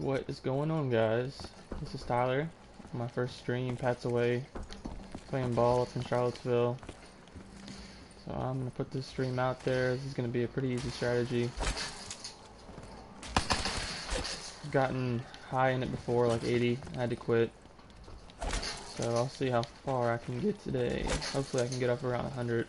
What is going on, guys? This is Tyler. My first stream, Pat's away, playing ball up in Charlottesville. So I'm gonna put this stream out there. This is gonna be a pretty easy strategy. I've gotten high in it before, like 80. I had to quit. So I'll see how far I can get today. Hopefully I can get up around 100.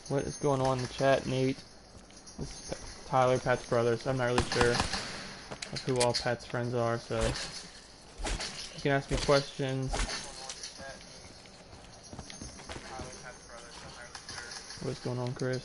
What is going on in the chat, Nate? This is Tyler, Pat's brother, so I'm not really sure of who all Pat's friends are, so you can ask me questions. What's going on, Chris?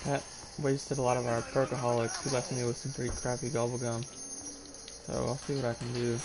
Pat wasted a lot of our perkaholics. He left me with some pretty crappy gum. So I'll see what I can do.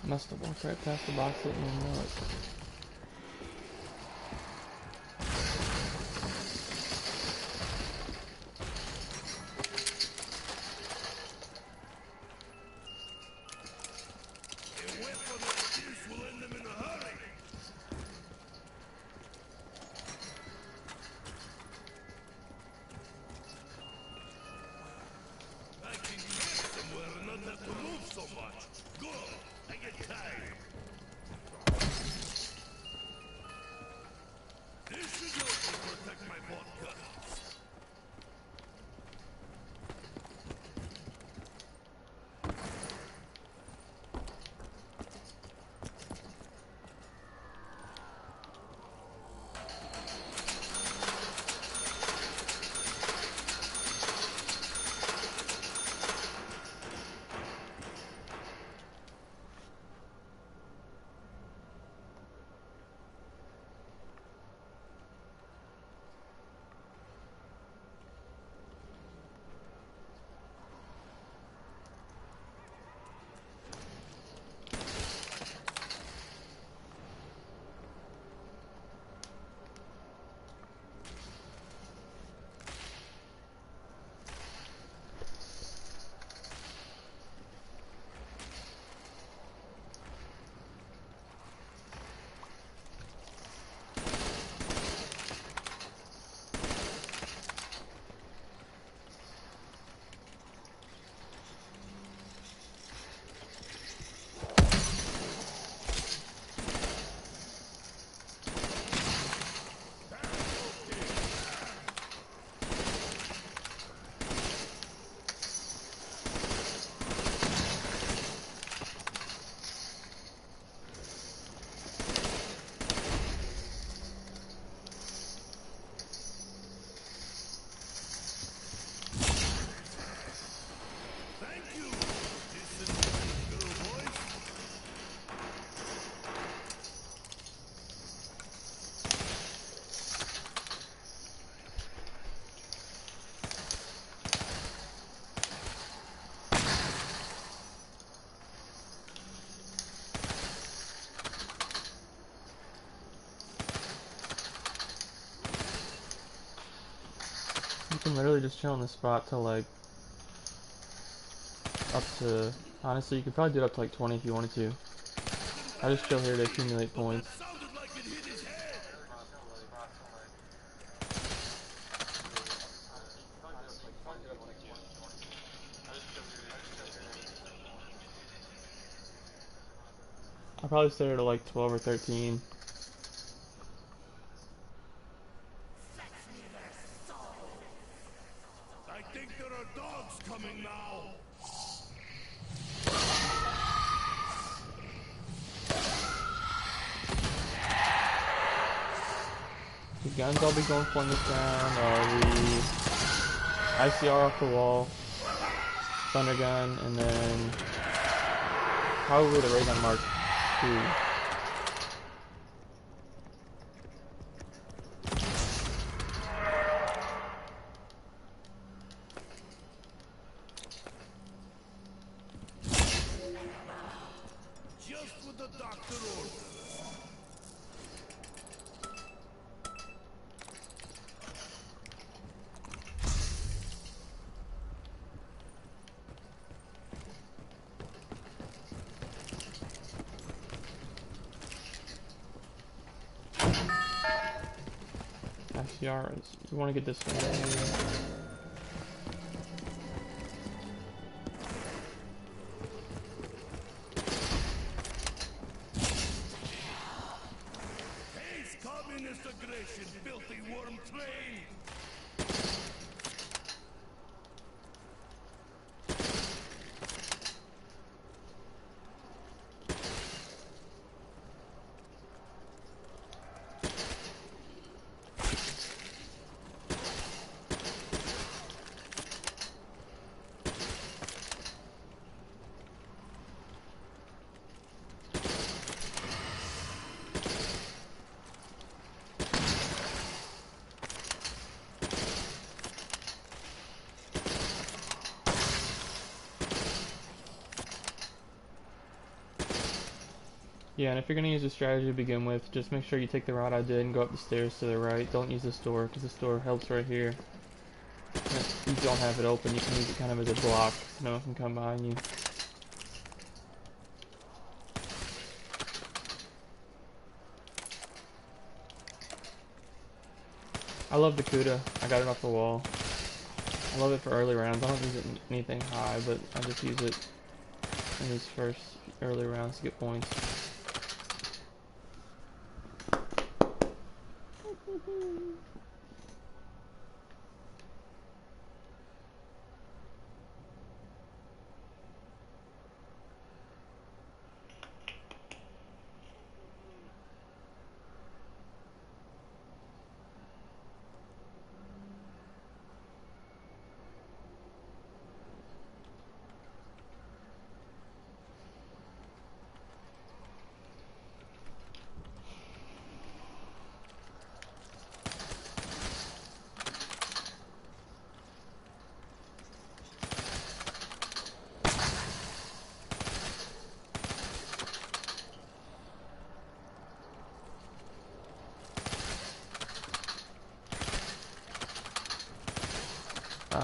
Must have walked right past the box, didn't even know it. You can literally just chill in this spot till like up to, honestly you could probably do it up to like 20 if you wanted to. I just chill here to accumulate points. I'll probably stay at like 12 or 13. I think there are dogs coming now. The guns I'll be going for in this round are the ICR off the wall, Thunder Gun, and then probably the Ray Gun Mark II. Just what the doctor ordered. ICR is, you want to get this one. Communist aggression, filthy worm train! Yeah, and if you're going to use a strategy to begin with, just make sure you take the route I did and go up the stairs to the right. Don't use this door, because this door helps right here. If you don't have it open, you can use it kind of as a block, so no one can come behind you. I love the Kuda. I got it off the wall. I love it for early rounds. I don't use it in anything high, but I just use it in these first early rounds to get points.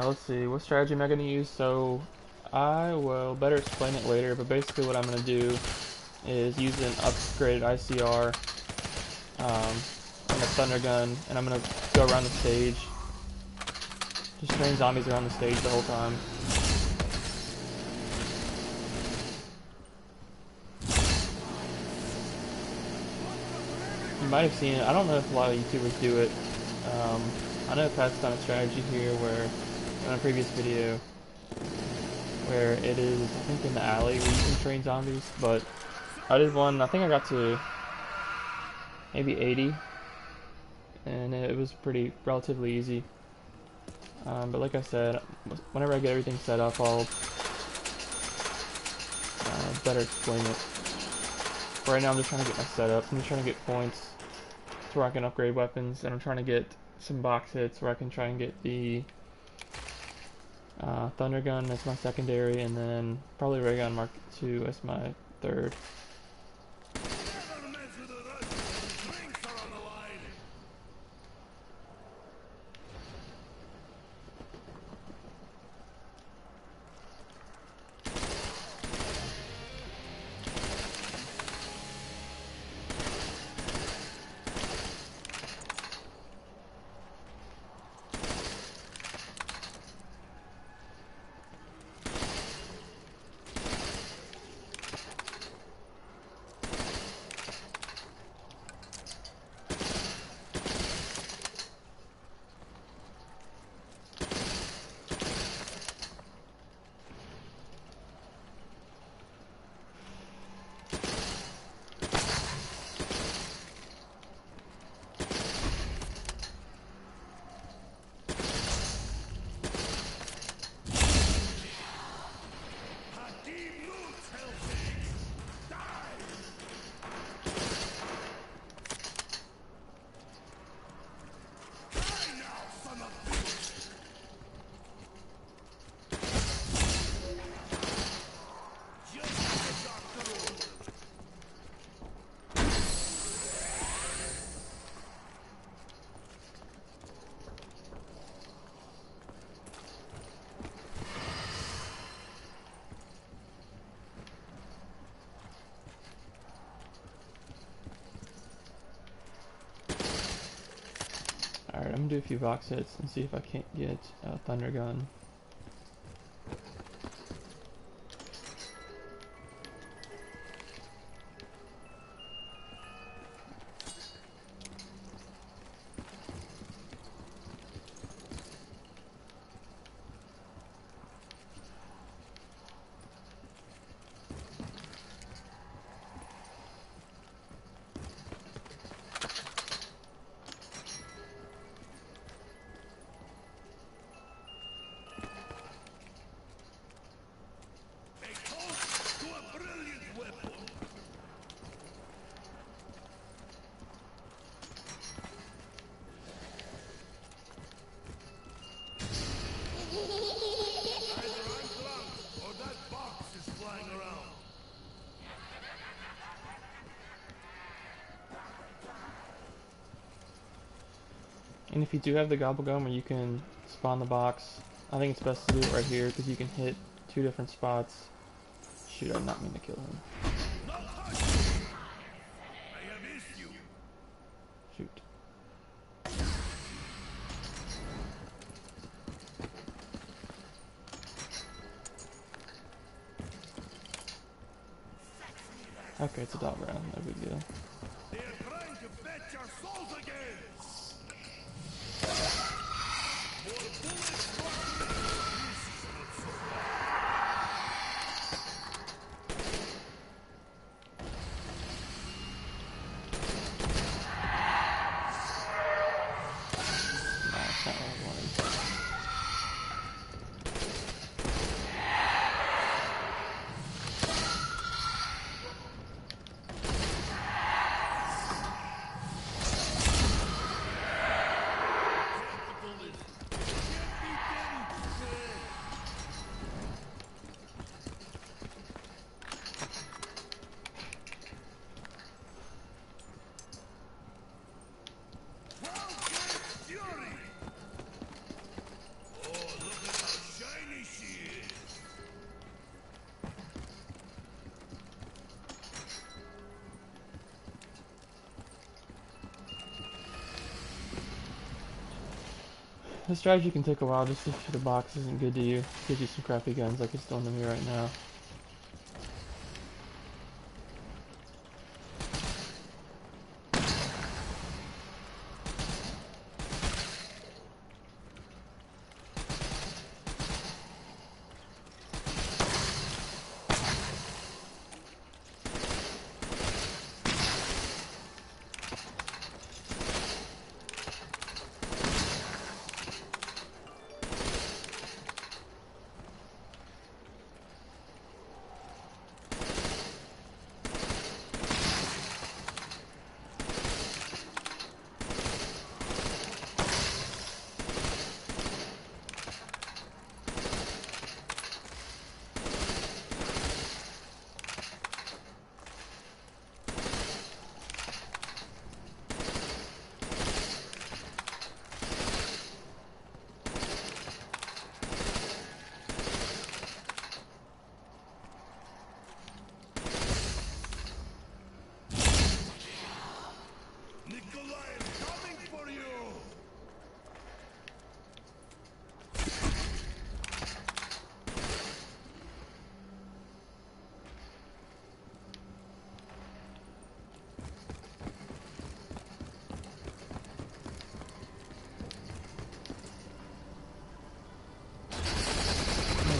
Let's see, what strategy am I going to use? So, I will better explain it later, but basically what I'm going to do is use an upgraded ICR and a Thunder Gun, and I'm going to go around the stage. Just train zombies around the stage the whole time. You might have seen it. I don't know if a lot of YouTubers do it. I know Pat's done a strategy here where, in a previous video, where it is, I think, in the alley where you can train zombies, but I did one, I think I got to maybe 80, and it was pretty relatively easy. But like I said, whenever I get everything set up, I'll better explain it. Right now I'm just trying to get my setup. I'm just trying to get points to where I can upgrade weapons, and I'm trying to get some box hits where I can try and get the Thunder Gun as my secondary, and then probably Ray Gun Mark II as my third. Alright, I'm gonna do a few box hits and see if I can't get a thunder gun. A toast to a brilliant weapon. Either I'm drunk or that box is flying around. And if you do have the gobble gum where you can spawn the box, I think it's best to do it right here because you can hit 2 different spots. Shoot, I did not mean to kill him. Not touch! I have issue. Shoot. Okay, it's a dot round, no big deal. They are trying to fetch your souls again. More bullets for me. This is not so No, it's not what I wanted. fury. Oh, look at how shiny she is. The strategy can take a while just if the box isn't good to you. Gives you some crappy guns like it's doing to me right now.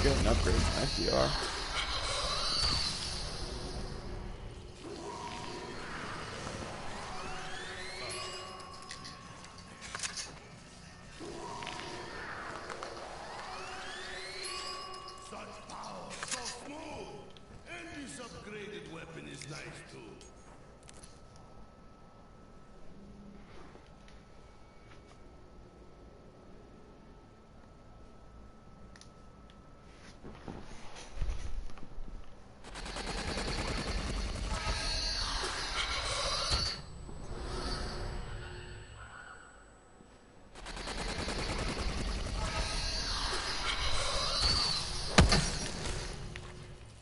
Get an upgrade in ICR. Such power, so smooth. And this upgraded weapon is nice too.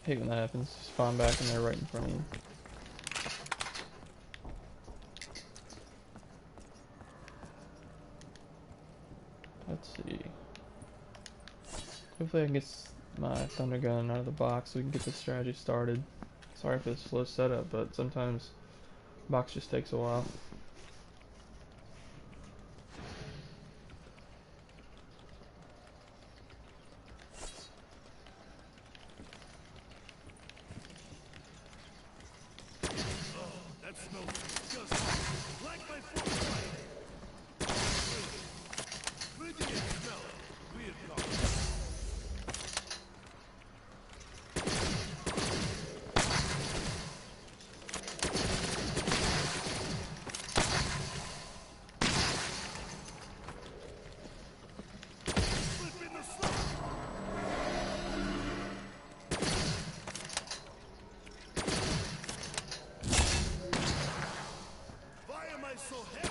Hate when that happens. Spawn back and they're right in front of you. Let's see. Hopefully I can get my thunder gun out of the box so we can get this strategy started. Sorry for the slow setup, but sometimes box just takes a while. That smells disgusting. Like my fork. Where did it smell? Weird color. Slip in the slot. Why am I so heavy?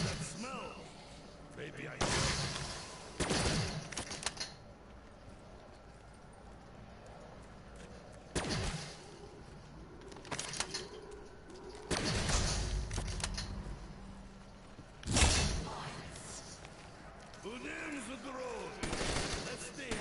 That smell. Maybe I Who names the road? Let's stay here.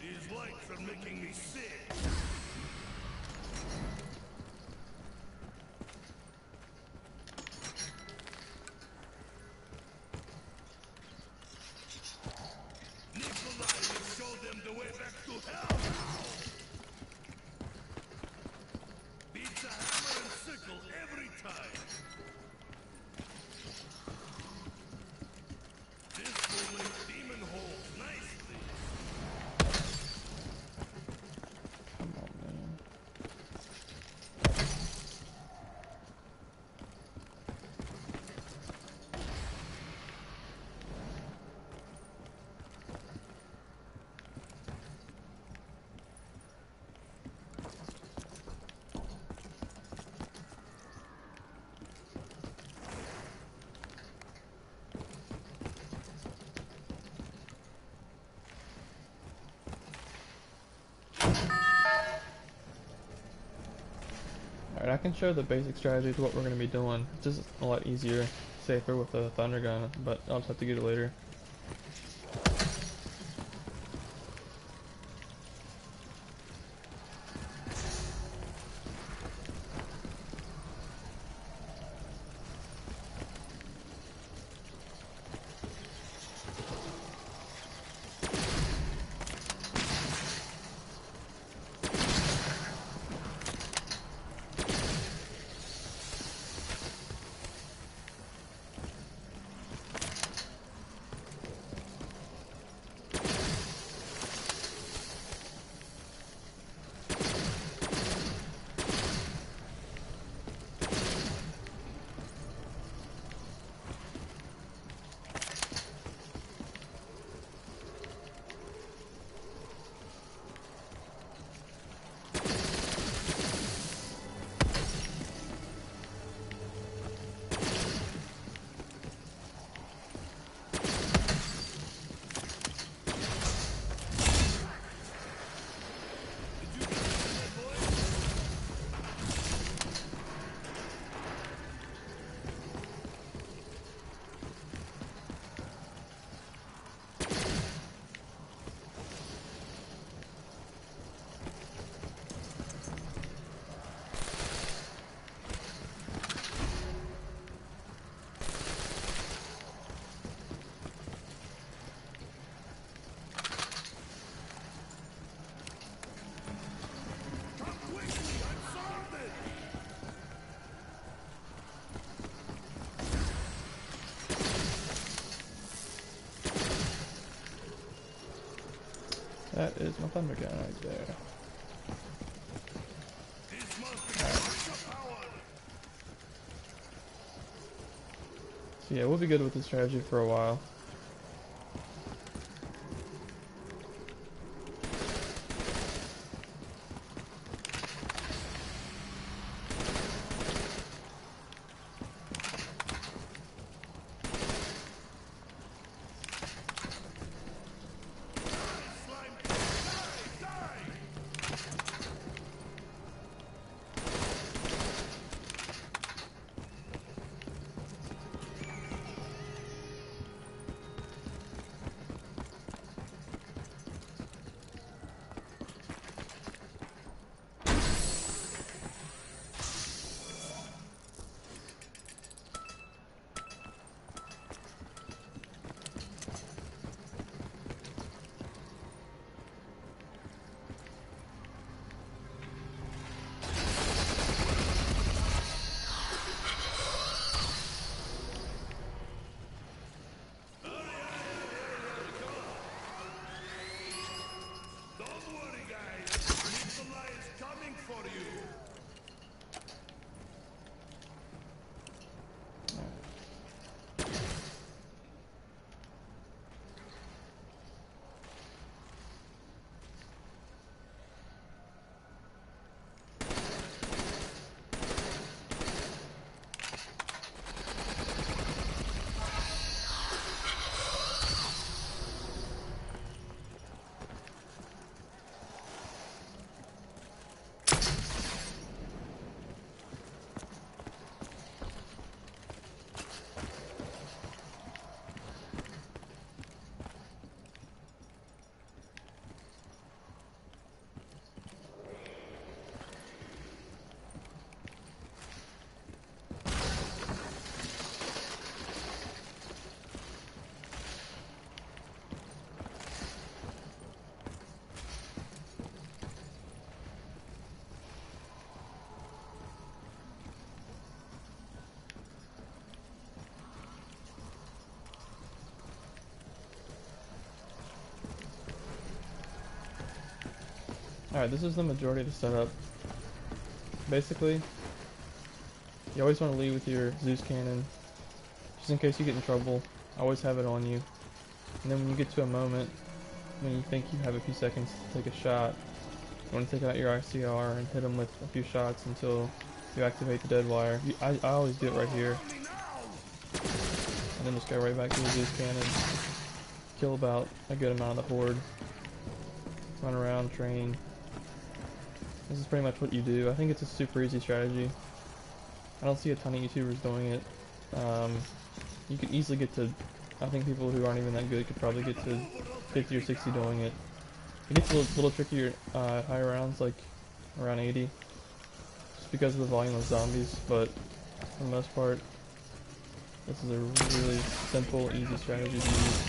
These lights are making me sick. Nikolai will show them the way back to hell now. Beats a hammer and sickle every time. This will make demon holes nicely. Come on, man. Alright, I can show the basic strategy of what we're going to be doing. It's just a lot easier, safer with the thunder gun, but I'll just have to get it later. That is my thunder gun right there. So yeah, we'll be good with this strategy for a while. Alright, this is the majority of the setup. Basically, you always want to lead with your Zeus cannon, just in case you get in trouble. Always have it on you. And then when you get to a moment when you think you have a few seconds to take a shot, you want to take out your ICR and hit them with a few shots until you activate the dead wire. I always do it right here. And then just go right back to the Zeus cannon. Kill about a good amount of the horde. Run around, train. This is pretty much what you do. I think it's a super easy strategy. I don't see a ton of YouTubers doing it. You could easily get to, I think people who aren't even that good could probably get to 50 or 60 doing it. It gets a little trickier at higher rounds, like around 80, just because of the volume of zombies, but for the most part, this is a really simple, easy strategy to use.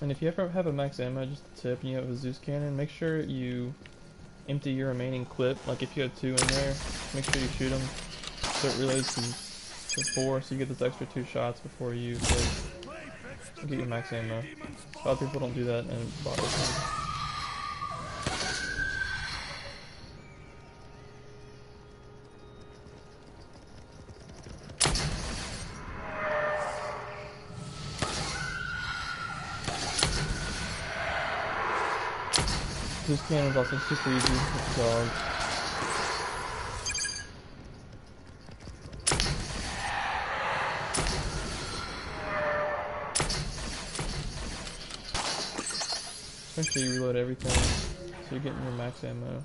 And if you ever have a max ammo, just a tip, and you have a Zeus cannon, make sure you empty your remaining clip. Like if you have 2 in there, make sure you shoot them so it reloads to 4, so you get those extra 2 shots before you get your max ammo. A lot of people don't do that and it bothers me. This cannon is also super easy with the dog. Make sure you reload everything so you're getting your max ammo.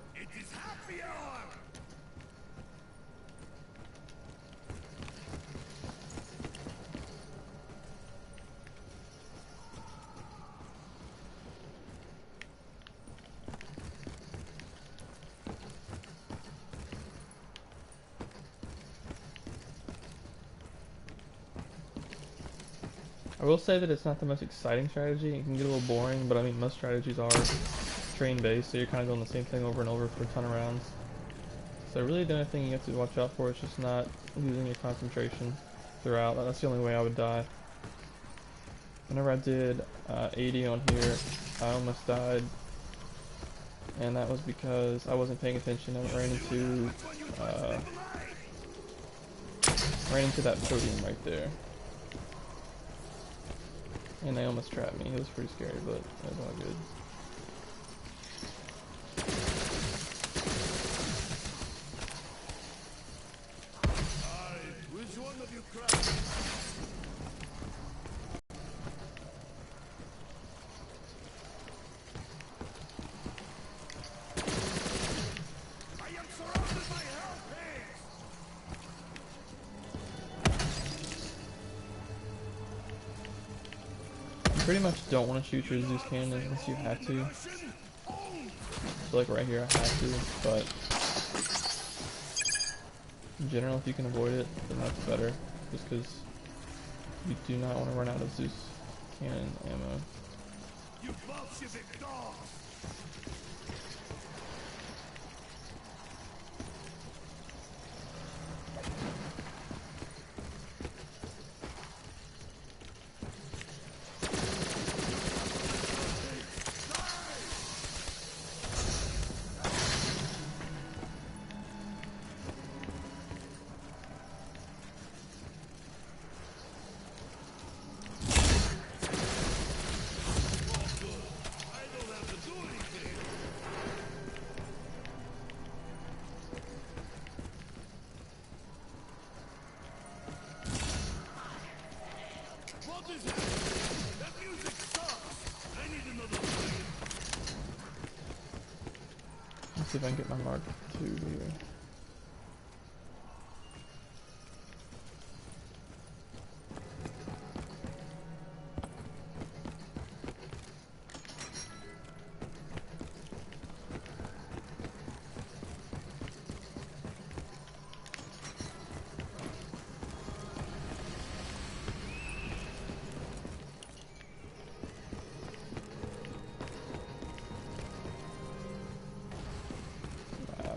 I will say that it's not the most exciting strategy. It can get a little boring, but I mean most strategies are train based, so you're kind of doing the same thing over and over for a ton of rounds. So really the only thing you have to watch out for is just not losing your concentration throughout. That's the only way I would die. Whenever I did 80 on here, I almost died, and that was because I wasn't paying attention. I ran into that podium right there, and they almost trapped me. It was pretty scary, but it was all good. Which one of you cracked? I am surrounded by hell pigs! You pretty much don't want to shoot your Zeus cannon unless you have to. So like right here I have to, but in general if you can avoid it, then that's better. Just because you do not want to run out of Zeus cannon ammo. You Bolshevik dogs! What is that? That music sucks! I need another plane. Let's see if I can get my Mark II here.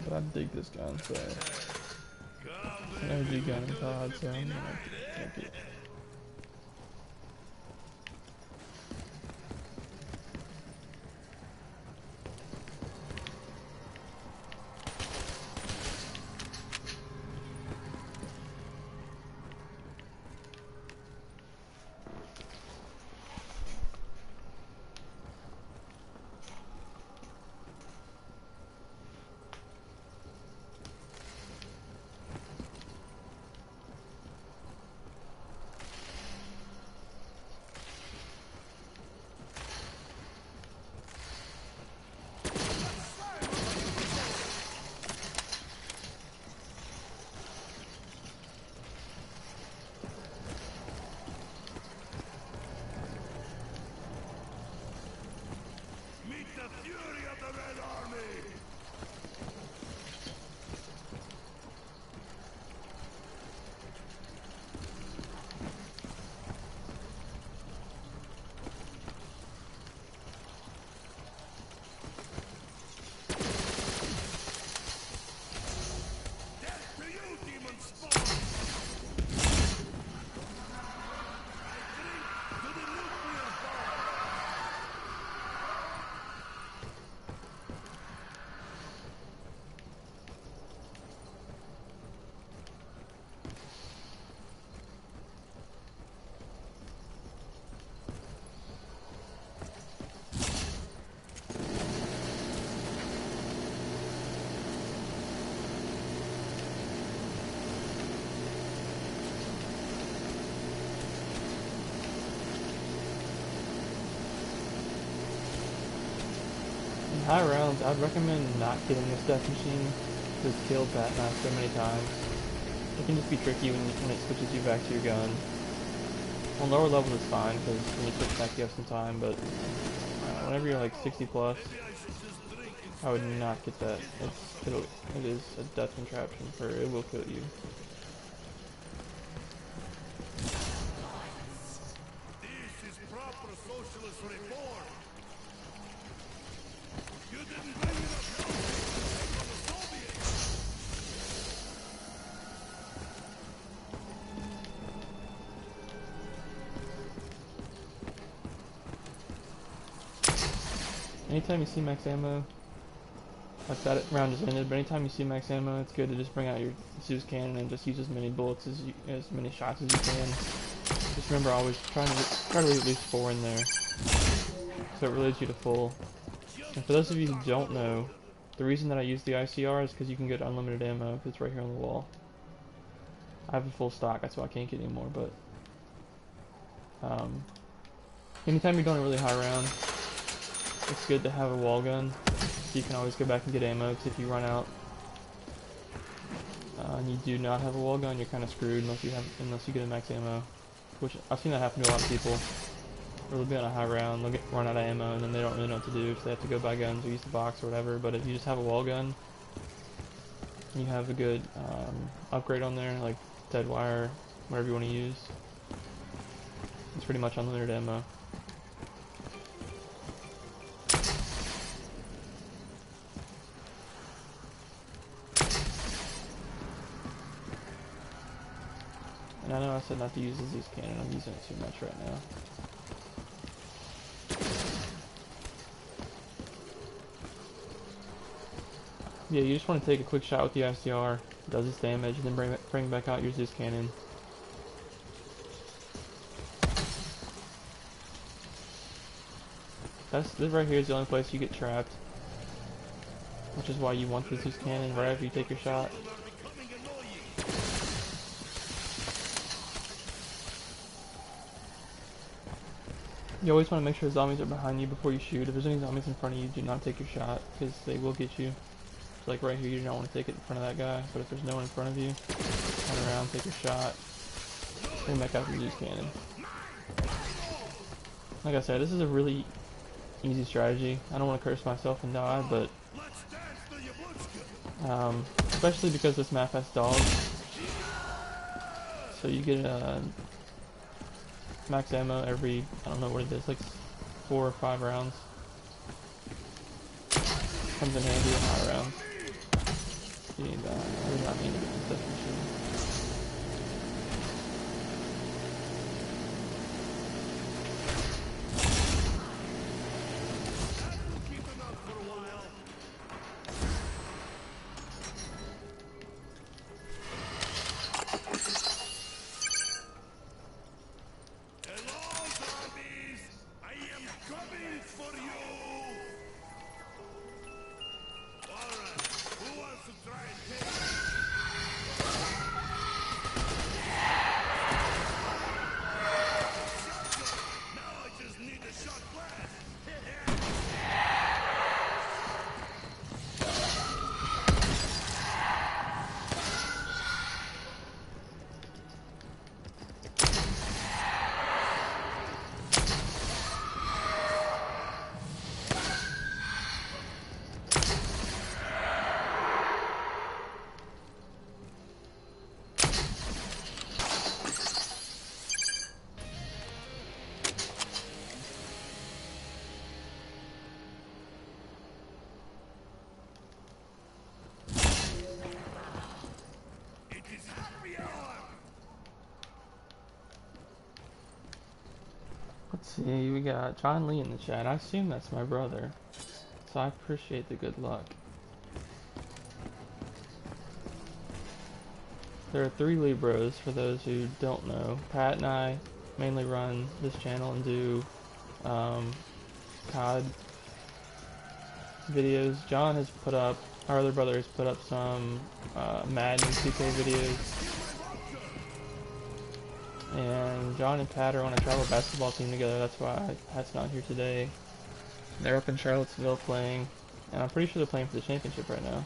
But I dig this gun, so it's an OG gun in COD, so I'm gonna take it. Meet the fury of the Red Army! Death to you, demon spawn! I drink to the nuclear bomb! In high rounds, I'd recommend not killing this death machine, because it's killed Pat now so many times. It can just be tricky when it switches you back to your gun. On lower levels it's fine, because when you switch back you have some time, but whenever you're like 60 plus, I would not get that. It is a death contraption, for it will kill you. This anytime you see max ammo, like that round just ended, but anytime you see max ammo, it's good to just bring out your Zeus cannon and just use as many bullets as many shots as you can. Just remember, always try to leave at least 4 in there, so it relates you to full. And for those of you who don't know, the reason that I use the ICR is because you can get unlimited ammo, because it's right here on the wall. I have a full stock, that's why I can't get any more, but anytime you're doing a really high round, it's good to have a wall gun, so you can always go back and get ammo, because if you run out and you do not have a wall gun, you're kind of screwed unless you get a max ammo, which I've seen that happen to a lot of people. They'll be on a high round, they'll run out of ammo, and then they don't really know what to do, so they have to go buy guns or use the box or whatever. But if you just have a wall gun, you have a good upgrade on there, like dead wire, whatever you want to use. It's pretty much unlimited ammo. And I know I said not to use the Zeus cannon, I'm using it too much right now. Yeah, you just want to take a quick shot with the ICR, it does its damage, and then bring back out your Zeus cannon. This right here is the only place you get trapped, which is why you want the Zeus cannon right after you take your shot. You always want to make sure zombies are behind you before you shoot. If there's any zombies in front of you, do not take your shot, because they will get you. Like right here, you don't want to take it in front of that guy, but if there's no one in front of you, turn around, take your shot, bring back out your Zeus cannon. Like I said, this is a really easy strategy. I don't want to curse myself and die, but especially because this map has dogs, so you get max ammo every, I don't know what it is, like 4 or 5 rounds. Comes in handy in high rounds. You need that. I do not mean to get this death machine. Let's see, we got John Lee in the chat. I assume that's my brother, so I appreciate the good luck. There are 3 Libros, for those who don't know. Pat and I mainly run this channel and do COD videos. John has put up, our other brother has put up some Madden 2K videos. And John and Pat are on a travel basketball team together, that's why Pat's not here today. They're up in Charlottesville playing, and I'm pretty sure they're playing for the championship right now.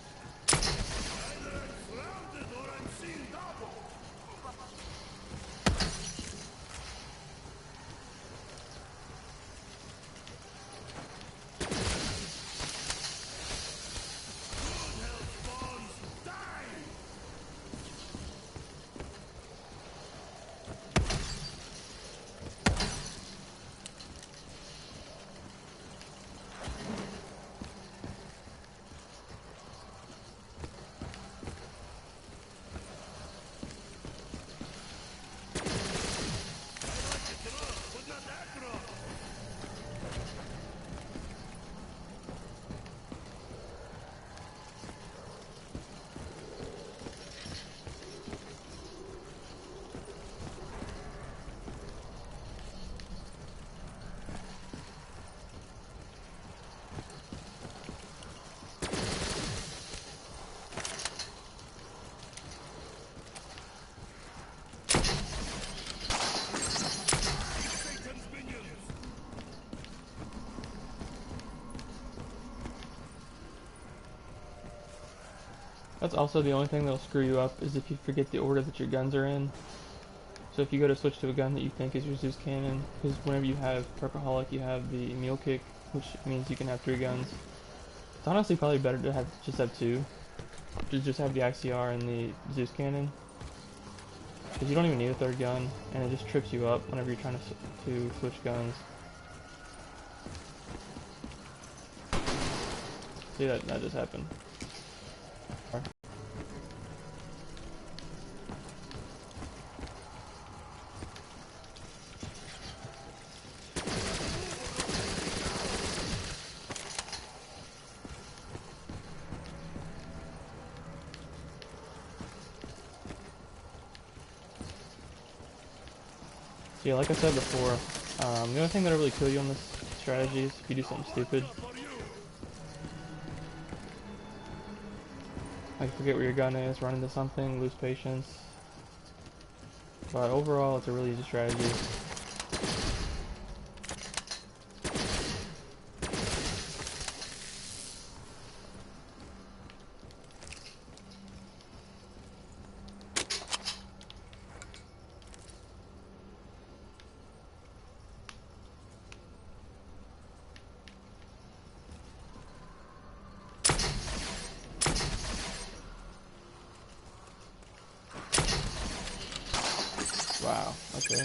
That's also the only thing that'll screw you up is if you forget the order that your guns are in. So if you go to switch to a gun that you think is your Zeus cannon, because whenever you have Purpaholic, you have the mule kick, which means you can have 3 guns. It's honestly probably better to just have 2. To just have the ICR and the Zeus cannon, because you don't even need a 3rd gun, and it just trips you up whenever you're trying to switch guns. See, that just happened. So yeah, like I said before, the only thing that'll really kill you on this strategy is if you do something stupid. Like forget where your gun is, run into something, lose patience. But overall, it's a really easy strategy. Wow, okay.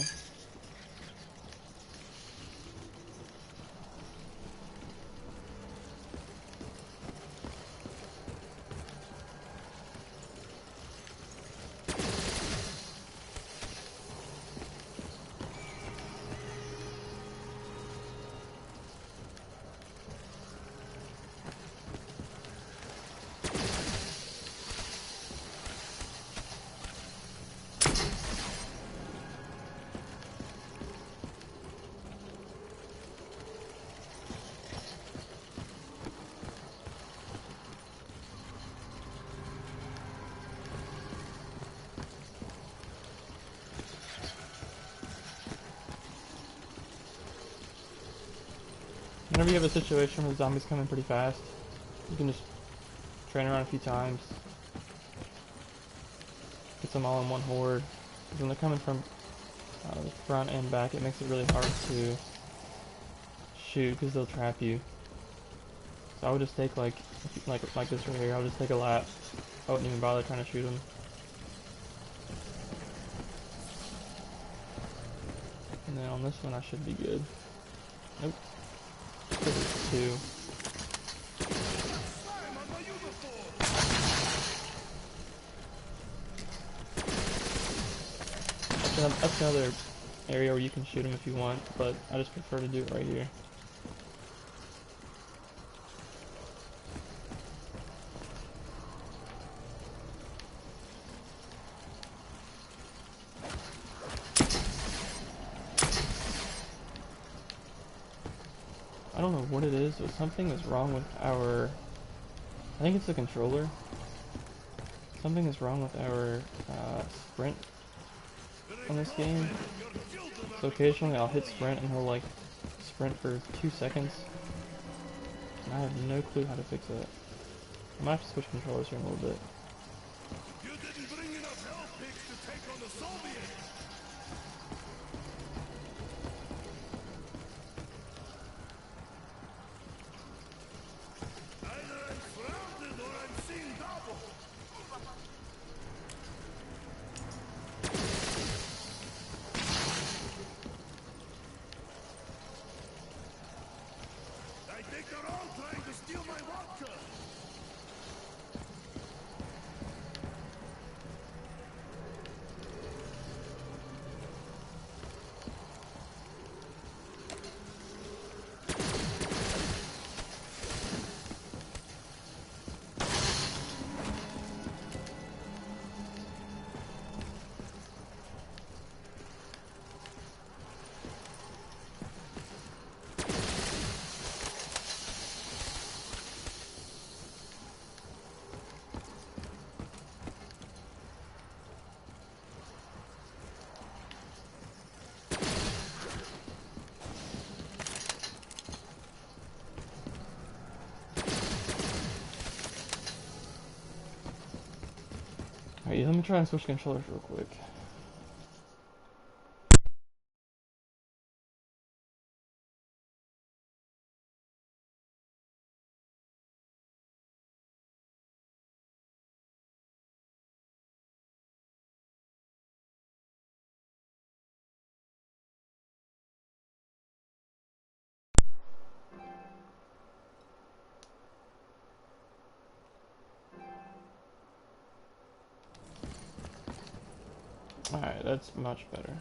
Whenever you have a situation where the zombies come in pretty fast, you can just train around a few times, get them all in one horde. Because when they're coming from the front and back, it makes it really hard to shoot because they'll trap you. So I would just take like this right here. I would just take a lap. I wouldn't even bother trying to shoot them. And then on this one, I should be good. Nope. Because it's 2. That's another area where you can shoot them if you want, but I just prefer to do it right here. I don't know what it is, but something is wrong with our... I think it's the controller. Something is wrong with our sprint on this game. So occasionally I'll hit sprint and he'll like sprint for 2 seconds. And I have no clue how to fix that. I might have to switch controllers here in a little bit. You didn't bring enough hell pigs to take on the Soviets. Either I'm surrounded or I'm seeing double. I think they're all trying to steal my vodka. Alright, let me try and switch controllers real quick. Alright, that's much better.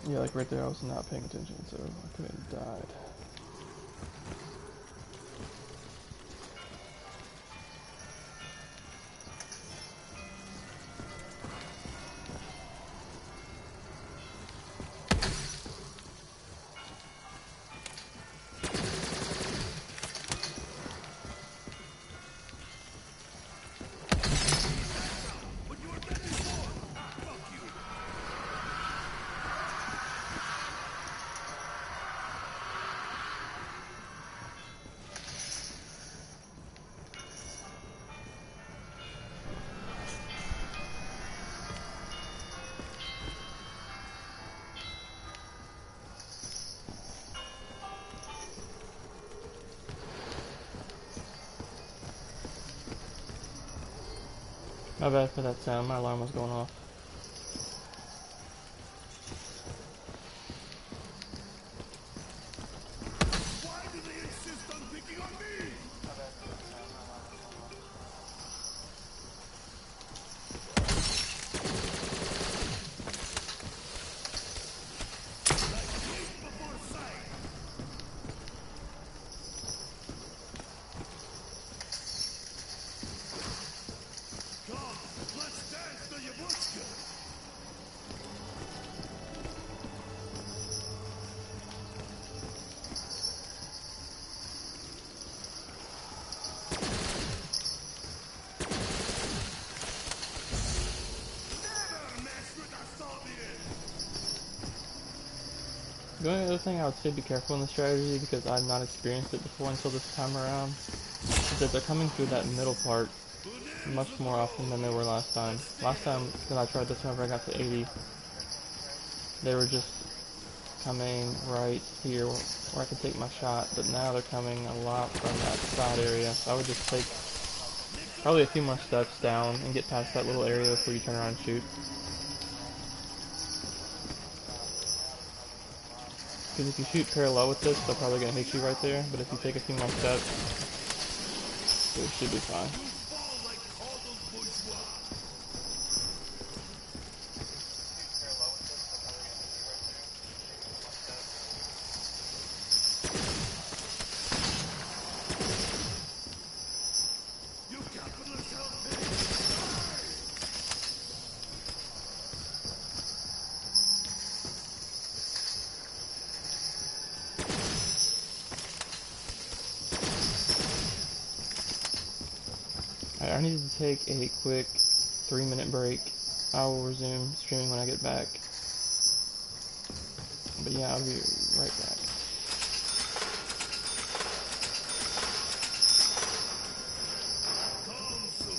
Yeah, like right there, I was not paying attention, so I could have died. My bad for that sound. My alarm was going off. Why do they insist on picking on me? Like hate before sight. Come, let's dance the yabushka. Never mess with a Soviet. The only other thing I would say be careful in the strategy, because I've not experienced it before until this time around, is that they're coming through that middle part much more often than they were last time. Last time that I tried this whenever I got to 80, they were just coming right here where I could take my shot, but now they're coming a lot from that side area. So I would just take probably a few more steps down and get past that little area before you turn around and shoot. Because if you shoot parallel with this, they're probably going to hit you right there, but if you take a few more steps, it should be fine. You fall like coddled bourgeois. You capitalist help me. Alright, I needed to take a quick 3-minute break. I will resume streaming when I get back. But yeah, I'll be right back. Come soon.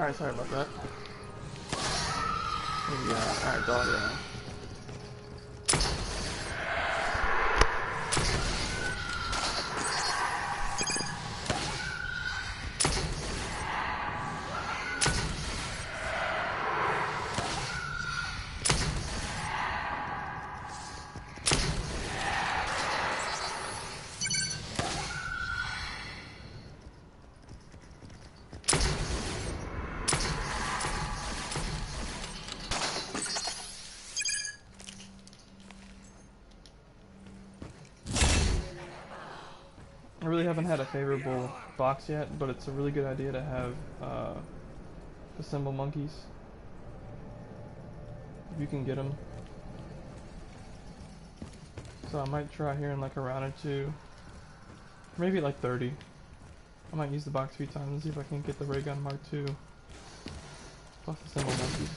Alright, sorry about that. Yeah, alright, dog around. I really haven't had a favorable box yet, but it's a really good idea to have assemble monkeys if you can get them. So I might try here in like a round or two, maybe like 30. I might use the box a few times and see if I can get the ray gun Mark II plus assemble monkeys.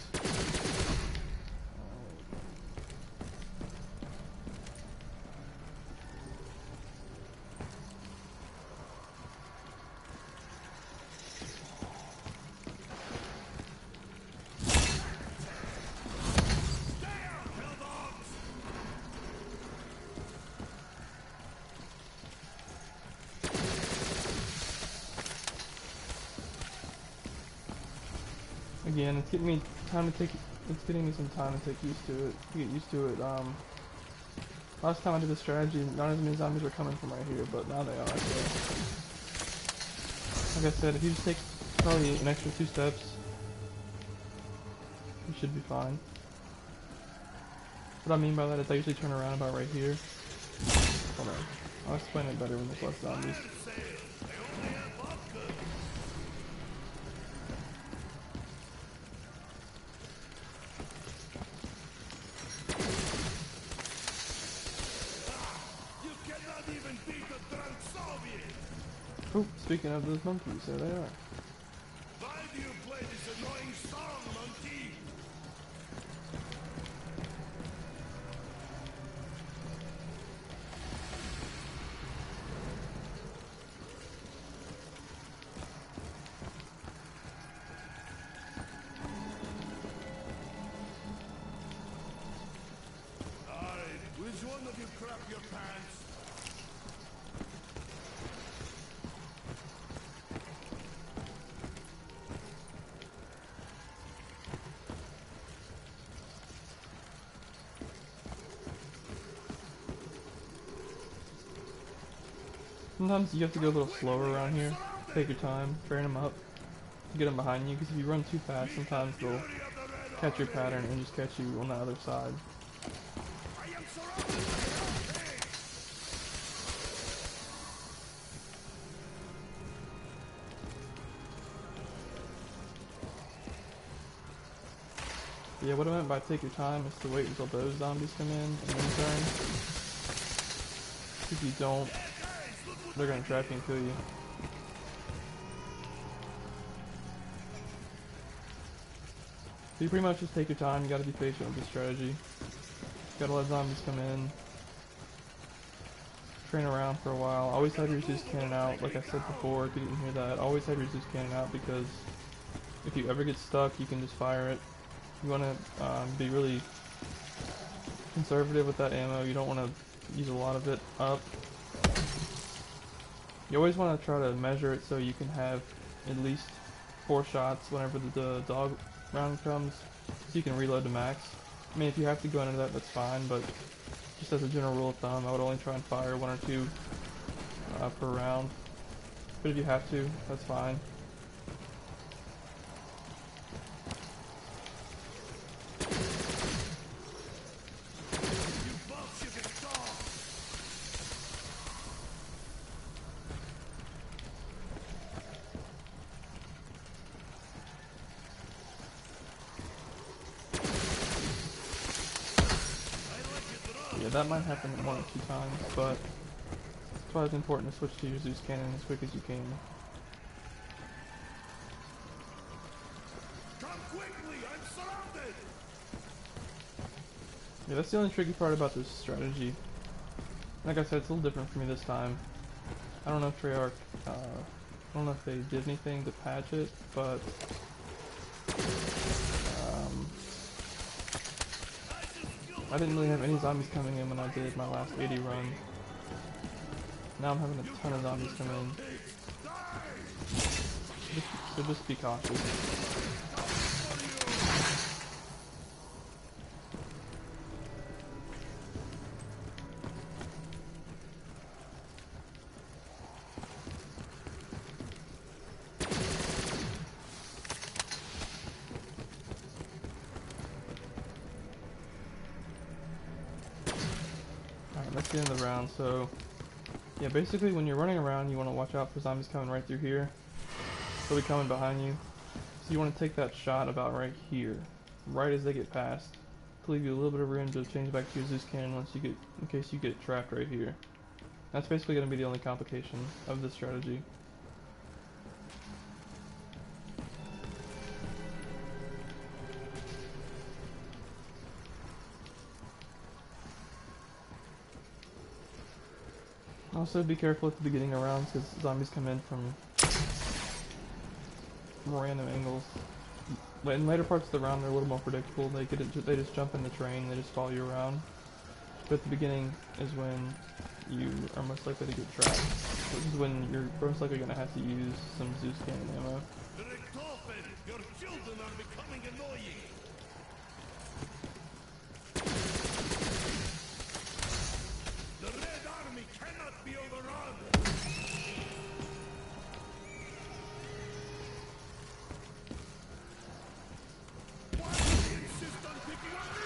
Again, it's getting me it's getting me some time to get used to it. Last time I did the strategy, not as many zombies were coming from right here, but now they are. So, like I said, if you just take probably an extra 2 steps, you should be fine. What I mean by that is I usually turn around about right here. Hold on, I'll explain it better when there's less zombies. Oh, speaking of those monkeys, there they are. Why do you play this annoying song, monkey? Alright, which one of you crap your pants? Sometimes you have to go a little slower around here. Take your time, train them up, get them behind you, because if you run too fast, sometimes they'll catch your pattern and just catch you on the other side. Yeah, what I meant by take your time is to wait until those zombies come in and then turn. If you don't, they're gonna trap you and kill you. So you pretty much just take your time, you gotta be patient with this strategy. You gotta let zombies come in. Train around for a while. Always have your Zeus cannon out, like I said before, if you didn't hear that. Always have your Zeus cannon out because if you ever get stuck, you can just fire it. You wanna be really conservative with that ammo. You don't wanna use a lot of it up. You always want to try to measure it so you can have at least 4 shots whenever the dog round comes, so you can reload to max. I mean, if you have to go into that, that's fine, but just as a general rule of thumb, I would only try and fire 1 or 2 per round. But if you have to, that's fine. Yeah, that might happen 1 or 2 times, but that's why it's important to switch to your Zeus cannon as quick as you can. Come quickly, I'm surrounded! Yeah, that's the only tricky part about this strategy. Like I said, it's a little different for me this time. I don't know if Treyarch, I don't know if they did anything to patch it, but I didn't really have any zombies coming in when I did my last 80 run. Now I'm having a ton of zombies come in. So just be cautious. Alright, let's get into the round. So, yeah, basically when you're running around, you want to watch out for zombies coming right through here. They'll be coming behind you. So you want to take that shot about right here, right as they get past, to leave you a little bit of room to change back to your Zeus cannon once you get, in case you get trapped right here. That's basically going to be the only complication of this strategy. Also be careful at the beginning of rounds because zombies come in from random angles. But in later parts of the round they're a little more predictable. They just jump in the train, they just follow you around. But at the beginning is when you are most likely to get trapped. This is when you're most likely going to have to use some Zeus cannon ammo. Toten, your children are becoming annoying. The Red Army cannot be overrun. Why do you insist on picking on me?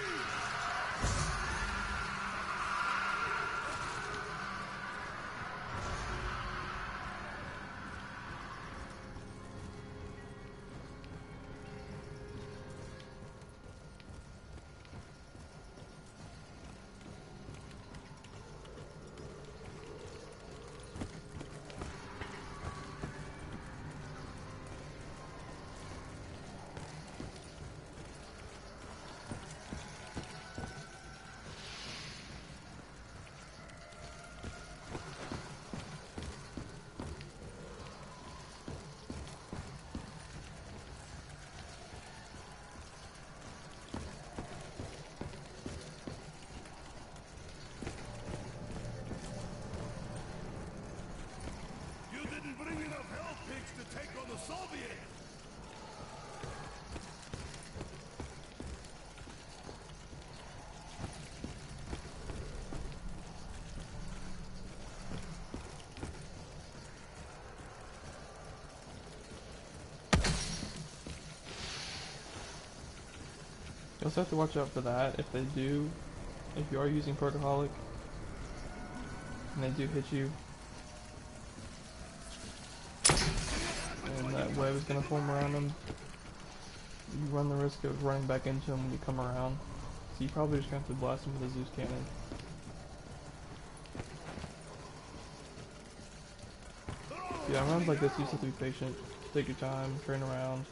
Bring enough hell pigs to take on the Soviets! You also have to watch out for that if you are using Protaholic and they do hit you. And that web is going to form around them. You run the risk of running back into them when you come around. So you probably just have to blast them with a Zeus cannon. Yeah, rounds like this you just have to be patient. Take your time, train around.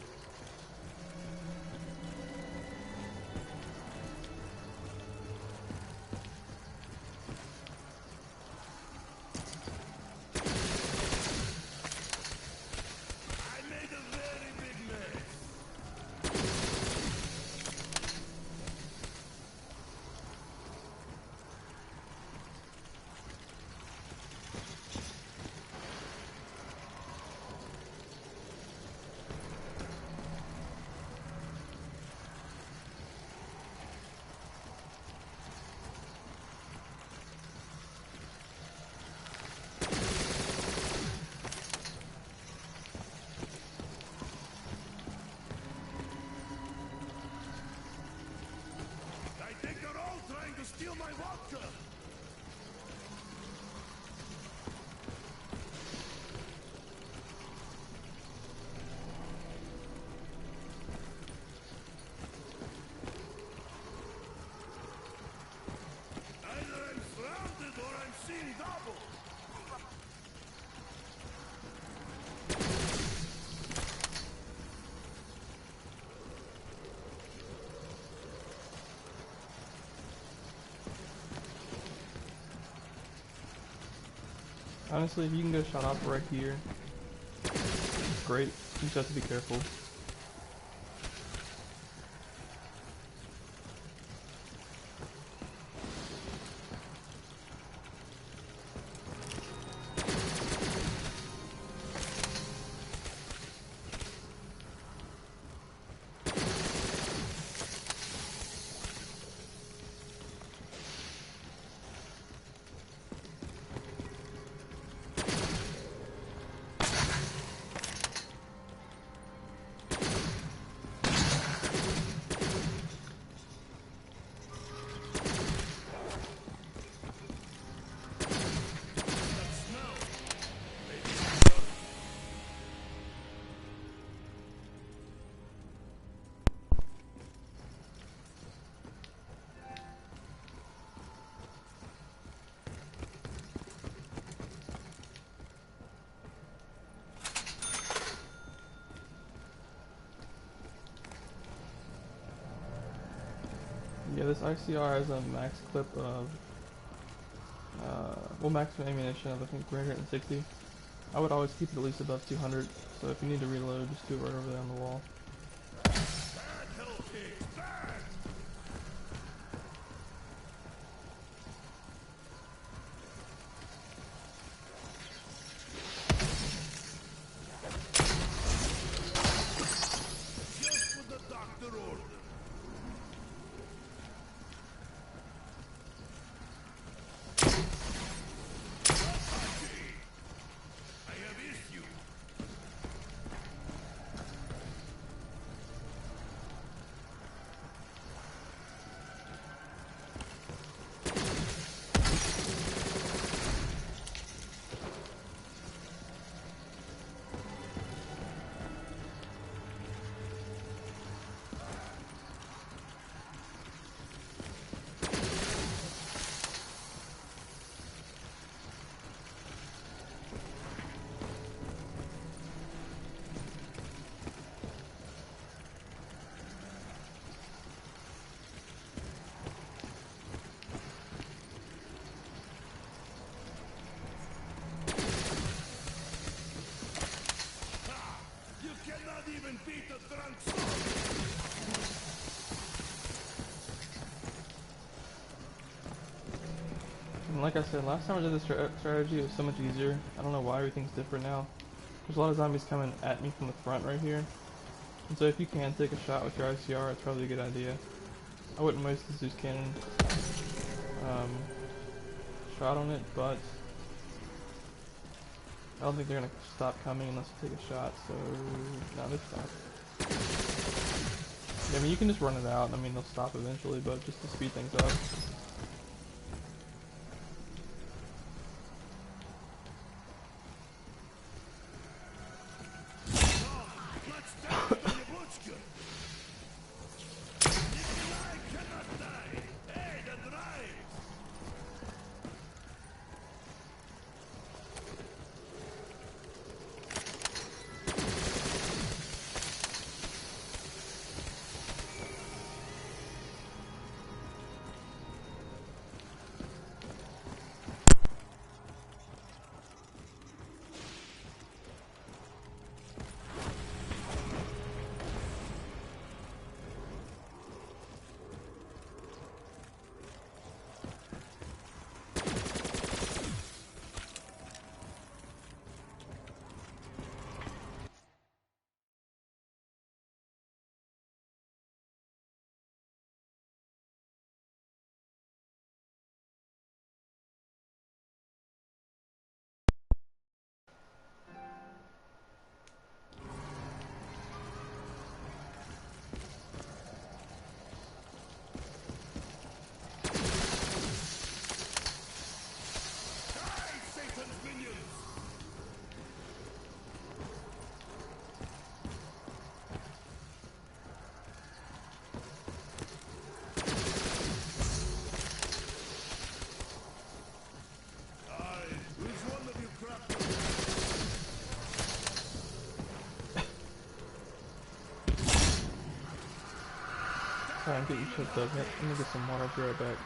Steal my vodka! Either I'm surrounded or I'm seeing double! Honestly, if you can get a shot off right here, it's great. You just have to be careful. Yeah, this ICR has a max clip of, well, maximum ammunition of I think 360. I would always keep it at least above 200, so if you need to reload, just do it right over there on the wall. Bad hell cake, bad! Just what the doctor ordered. I have issue. You cannot even beat a drunk soldier. And like I said, last time I did this strategy, it was so much easier. I don't know why everything's different now. There's a lot of zombies coming at me from the front right here. And so if you can take a shot with your ICR, it's probably a good idea. I wouldn't waste the Zeus cannon shot on it, but I don't think they're gonna stop coming unless you take a shot, so no, they stop. Yeah, I mean, you can just run it out, I mean, they'll stop eventually, but just to speed things up. Let's dance for your Butchka. Nikolai cannot die. Hey, the drive. Die, Satan's minions. Aye, which one of you cracked the Sorry, I'm getting choked up. Yep, let me get some water, I'll be right back.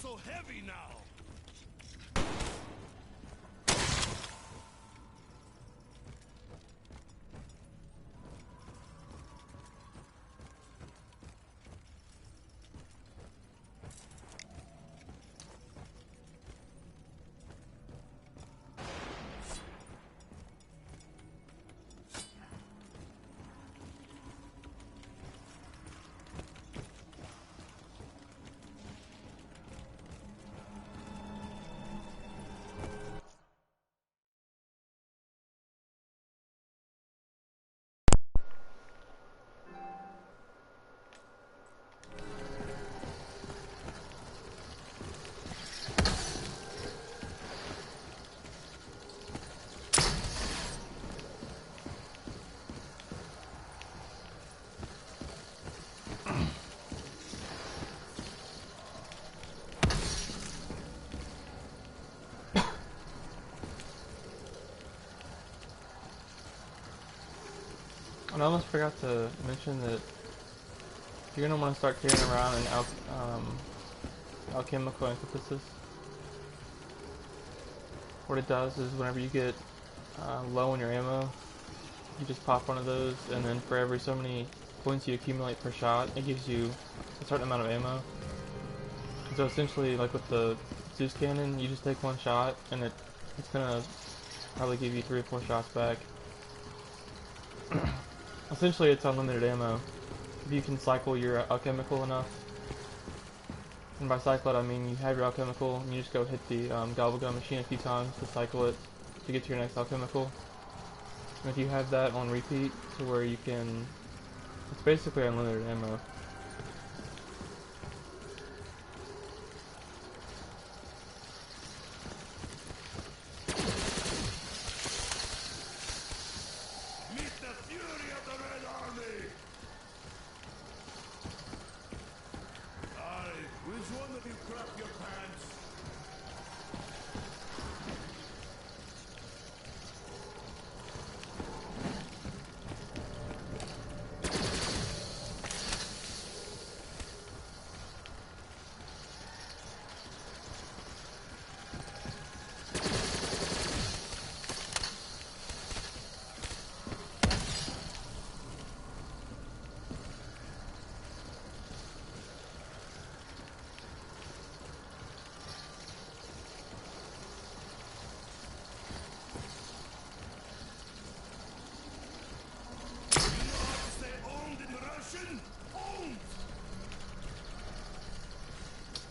so heavy now? And I almost forgot to mention that you're gonna want to start carrying around an alchemical antithesis. What it does is whenever you get low on your ammo, you just pop one of those, and then for every so many points you accumulate per shot, it gives you a certain amount of ammo. And so essentially, like with the Zeus cannon, you just take one shot, and it's gonna probably give you 3 or 4 shots back. Essentially, it's unlimited ammo. If you can cycle your alchemical enough, and by cycle it I mean you have your alchemical, and you just go hit the gobble gun machine a few times to cycle it to get to your next alchemical. And if you have that on repeat to where you can, it's basically unlimited ammo. Meet the fury of the Red Army! Aye, which one of you crapped your pants?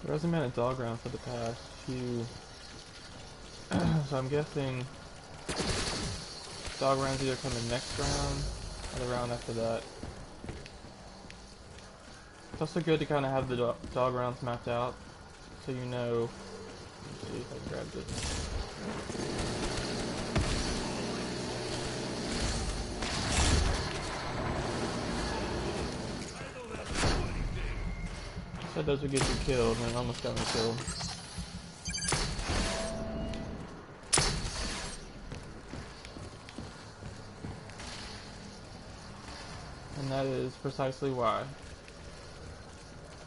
There hasn't been a dog round for the past few, so I'm guessing dog rounds either come in next round or the round after that. It's also good to kind of have the dog rounds mapped out, so you know. Let's see if I grabbed it. Said those would get you killed, and it almost got me killed. And that is precisely why.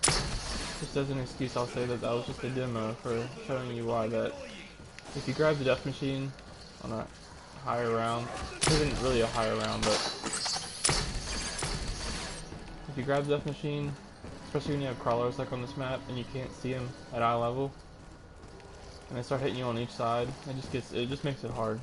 Just as an excuse, I'll say that that was just a demo for showing you why that if you grab the death machine on a higher round, it isn't really a higher round, but if you grab the death machine, especially when you have crawlers like on this map and you can't see them at eye level, and they start hitting you on each side, it just makes it hard.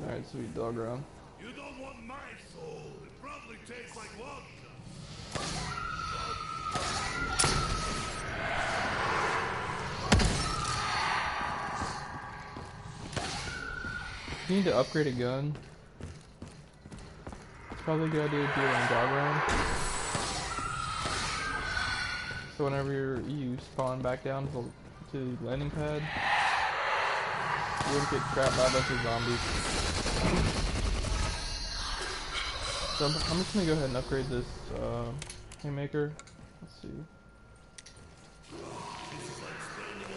Alright, sweet dog round. You don't want my soul. It probably tastes like vodka. You need to upgrade a gun. It's probably a good idea to do it on dog round. So whenever you spawn back down to the landing pad, you won't get trapped by a bunch of zombies. So I'm just gonna go ahead and upgrade this haymaker. Let's see.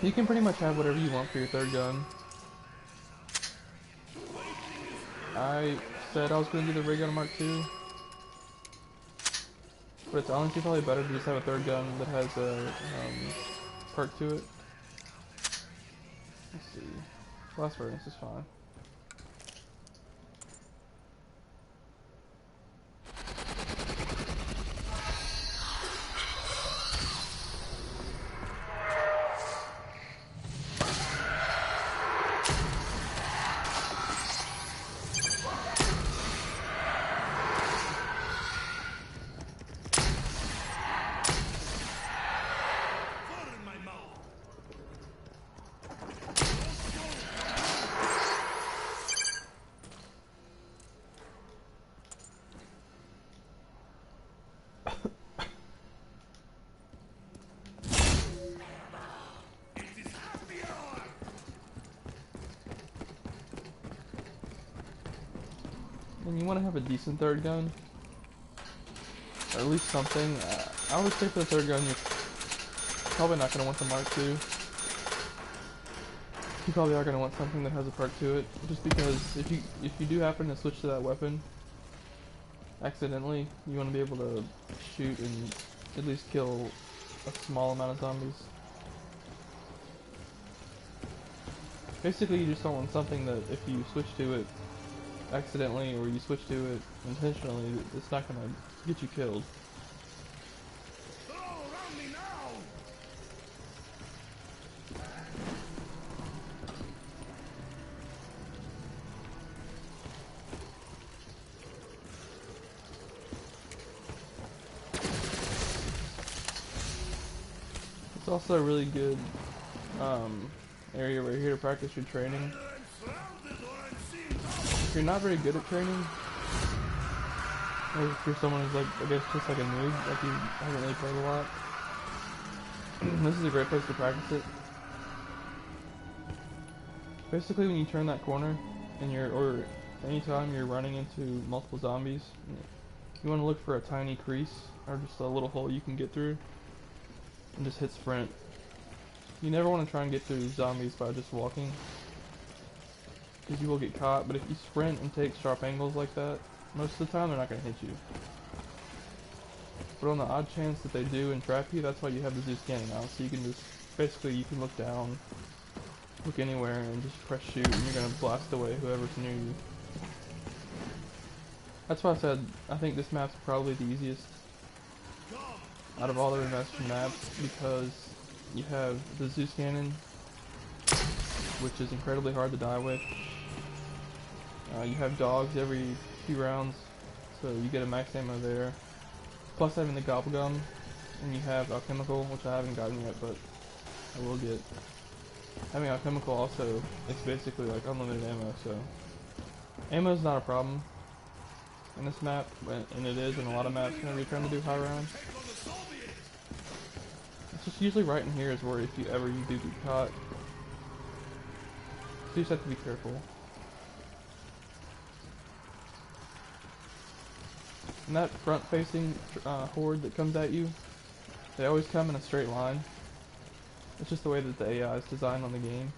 You can pretty much have whatever you want for your third gun. I said I was going to do the ray gun Mark II, but it's honestly probably better to just have a third gun that has a perk to it. Let's see. Blast furnace is fine. Fur in my mouth. It is happy hour. And you want to have a decent third gun, or at least something. I would say for the third gun, you're probably not going to want the Mark II. You probably are going to want something that has a perk to it, just because if you do happen to switch to that weapon accidentally, you want to be able to shoot and at least kill a small amount of zombies. Basically, you just don't want something that if you switch to it accidentally or you switch to it intentionally, it's not going to get you killed. They're all around me now. It's also a really good area right here to practice your training. I'm surrounded or I'm seeing If you're not very good at training, or if you're someone who's like, I guess just like a noob, like you haven't really played a lot, this is a great place to practice it. Basically, when you turn that corner, and or anytime you're running into multiple zombies, you want to look for a tiny crease, or just a little hole you can get through, and just hit sprint. You never want to try and get through zombies by just walking, because you will get caught, but if you sprint and take sharp angles like that, most of the time they're not going to hit you. But on the odd chance that they do and trap you, that's why you have the zoo scanning out, so you can just, basically you can look down, look anywhere, and just press shoot, and you're going to blast away whoever's near you. That's why I said, I think this map's probably the easiest out of all the remastered maps, because you have the Zeus cannon, which is incredibly hard to die with. You have dogs every few rounds, so you get a max ammo there. Plus having the gobble gum, and you have alchemical, which I haven't gotten yet, but I will get. Having alchemical also, it's basically like unlimited ammo, so ammo is not a problem in this map, and it is in a lot of maps whenever you're trying to do high rounds. It's just usually right in here is where if you do get caught, you just have to be careful. And that front-facing horde that comes at you, they always come in a straight line. It's just the way that the AI is designed on the game.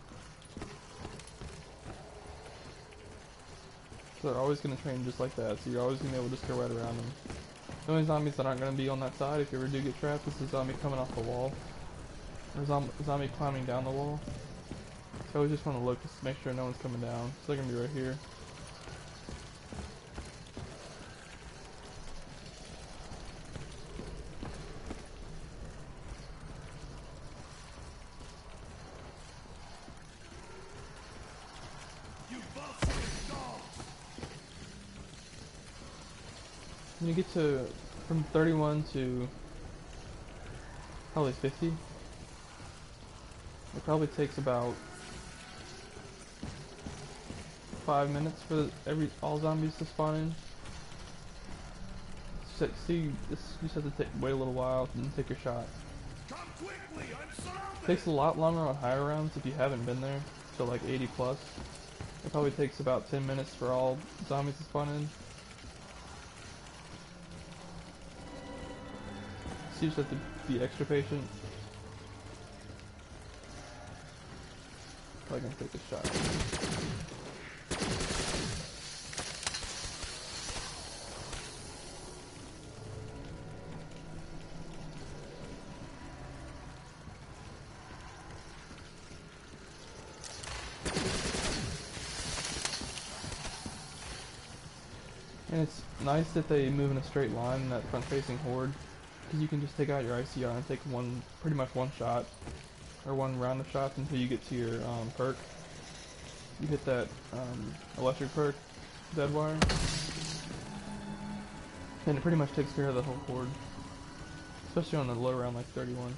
So they're always going to train just like that, so you're always going to be able to just go right around them. The only zombies that aren't going to be on that side, if you ever do get trapped, is a zombie coming off the wall. Or a zombie climbing down the wall. So I always just want to look just to make sure no one's coming down. So they're going to be right here. When you get to from 31 to probably 50, it probably takes about 5 minutes for all zombies to spawn in. So, see, this you just have to wait a little while and then take your shot. Come quickly, I'm surrounded. Takes a lot longer on higher rounds if you haven't been there, so like 80 plus. It probably takes about 10 minutes for all zombies to spawn in. So you just have to be extra patient. Probably gonna take a shot. And it's nice that they move in a straight line in that front-facing horde, because you can just take out your ICR and take pretty much one shot, or one round of shots until you get to your perk. You hit that electric perk, dead wire, and it pretty much takes care of the whole horde, especially on the low round like 31.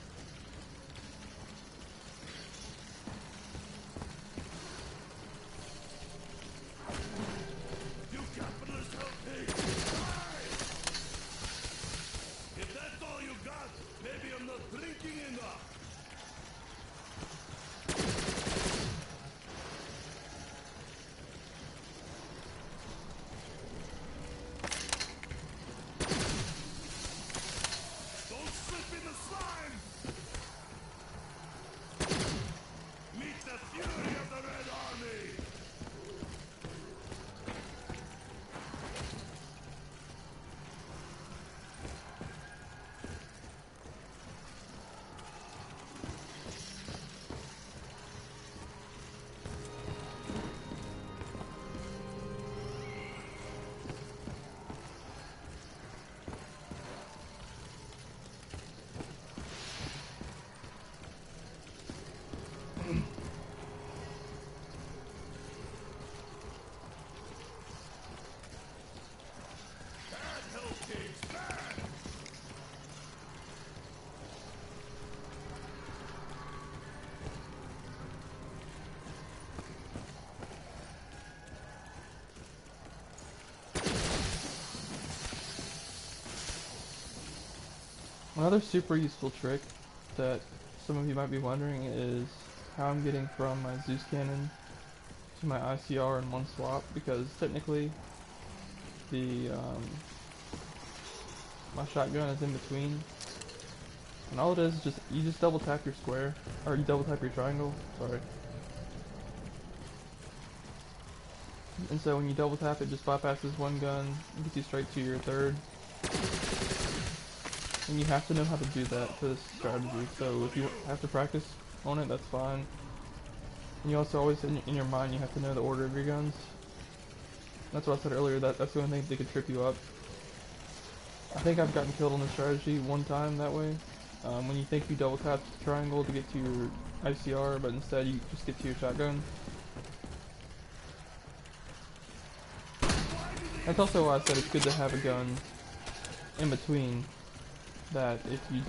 Another super useful trick that some of you might be wondering is how I'm getting from my Zeus cannon to my ICR in one swap, because technically the my shotgun is in between, and all it is just you just double tap your square, or you double tap your triangle, sorry. And so when you double tap, it just bypasses one gun and gets you straight to your third. And you have to know how to do that for this strategy, so if you have to practice on it, that's fine. And you also always, in your mind, you have to know the order of your guns. That's what I said earlier, that's the only thing that could trip you up. I think I've gotten killed on this strategy one time that way. When you think you double tap triangle to get to your ICR, but instead you just get to your shotgun. That's also why I said it's good to have a gun in between, that if you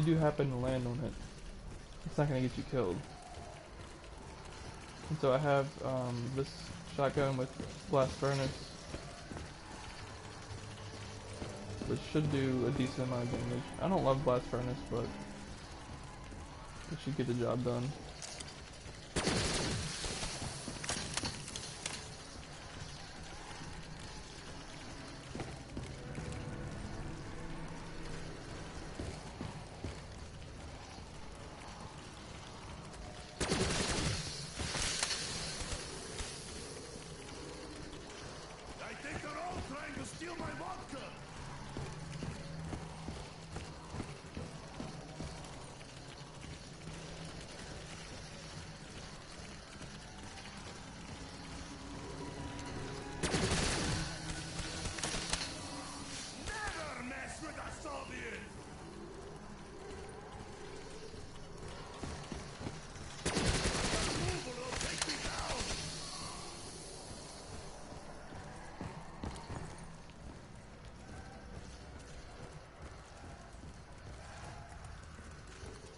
do happen to land on it, it's not going to get you killed. And so I have this shotgun with blast furnace, which should do a decent amount of damage. I don't love blast furnace, but it should get the job done.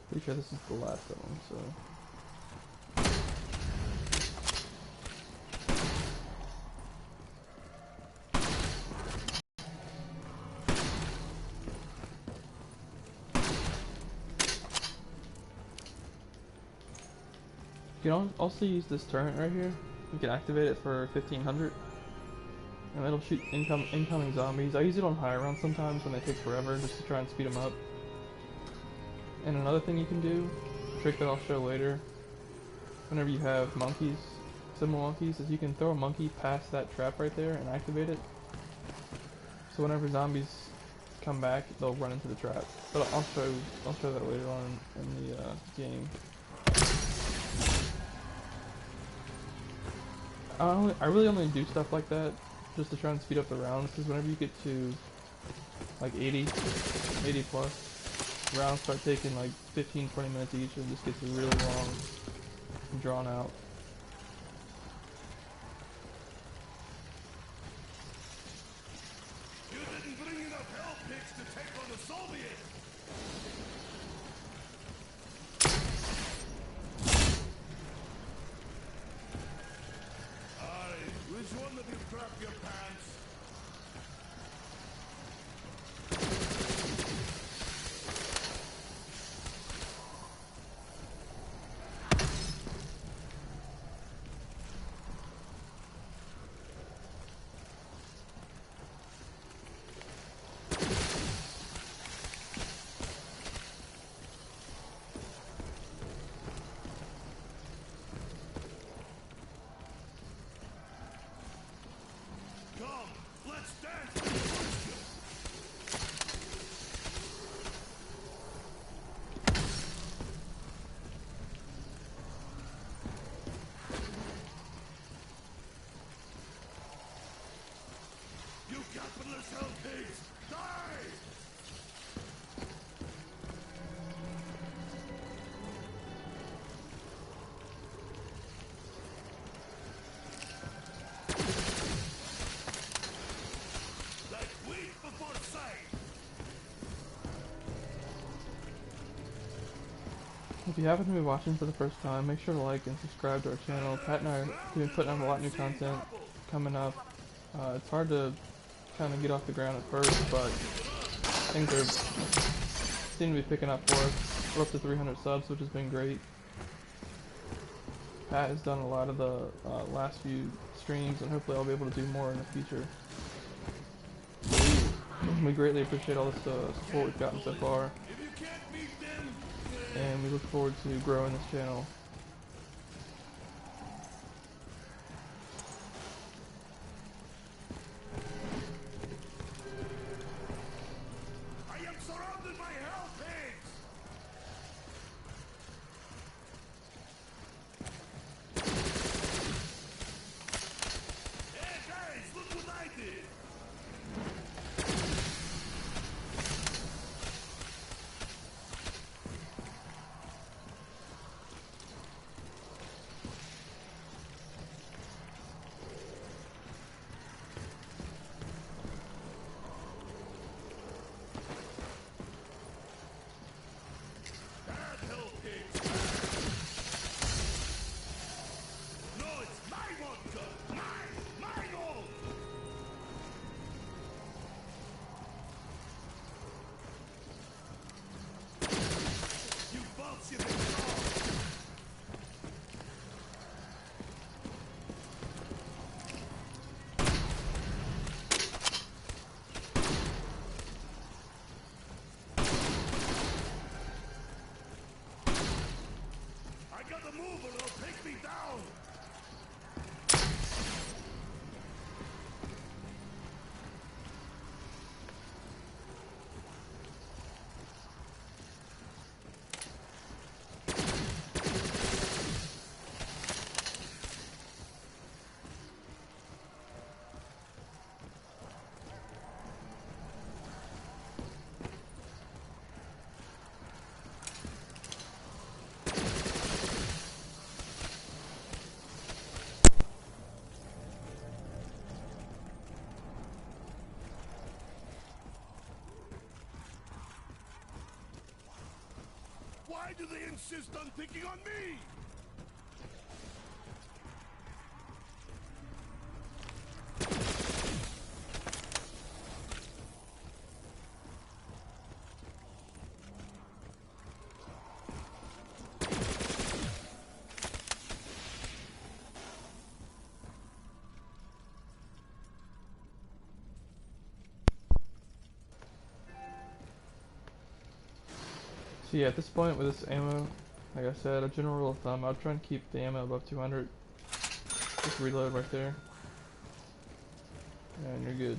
Pretty sure this is the last one, so. can also use this turret right here. You can activate it for 1500, and it'll shoot incoming zombies. I use it on high rounds sometimes when they take forever, just to try and speed them up. And another thing you can do, a trick that I'll show later, whenever you have monkeys, simple monkeys, is you can throw a monkey past that trap right there and activate it. So whenever zombies come back, they'll run into the trap. But I'll show that later on in the game. I really only do stuff like that just to try and speed up the rounds, because whenever you get to like 80 plus, rounds start taking like 15-20 minutes each, and it just gets really long and drawn out. You didn't bring enough hell pigs to take on the Soviets! Aye, which one of you crapped your pants? Come, let's dance to the worship! You capitalist hell pigs! Die! Like wheat before sight! If you happen to be watching for the first time, make sure to like and subscribe to our channel. Pat and I have been putting up a lot of new content coming up. It's hard to kind of get off the ground at first, but things seem to be picking up for us. We're up to 300 subs, which has been great. Pat has done a lot of the last few streams, and hopefully I'll be able to do more in the future. So we greatly appreciate all this support we've gotten so far, If you can't beat them, and we look forward to growing this channel. I am surrounded by hell pigs! Hey guys, look what I did! Bad hell pigs! No, it's my vodka! My goal! You bullshit dog! I gotta move or they'll take me down! Why do they insist on picking on me? So yeah, at this point with this ammo, like I said, a general rule of thumb, I'll try and keep the ammo above 200. Just reload right there, and you're good.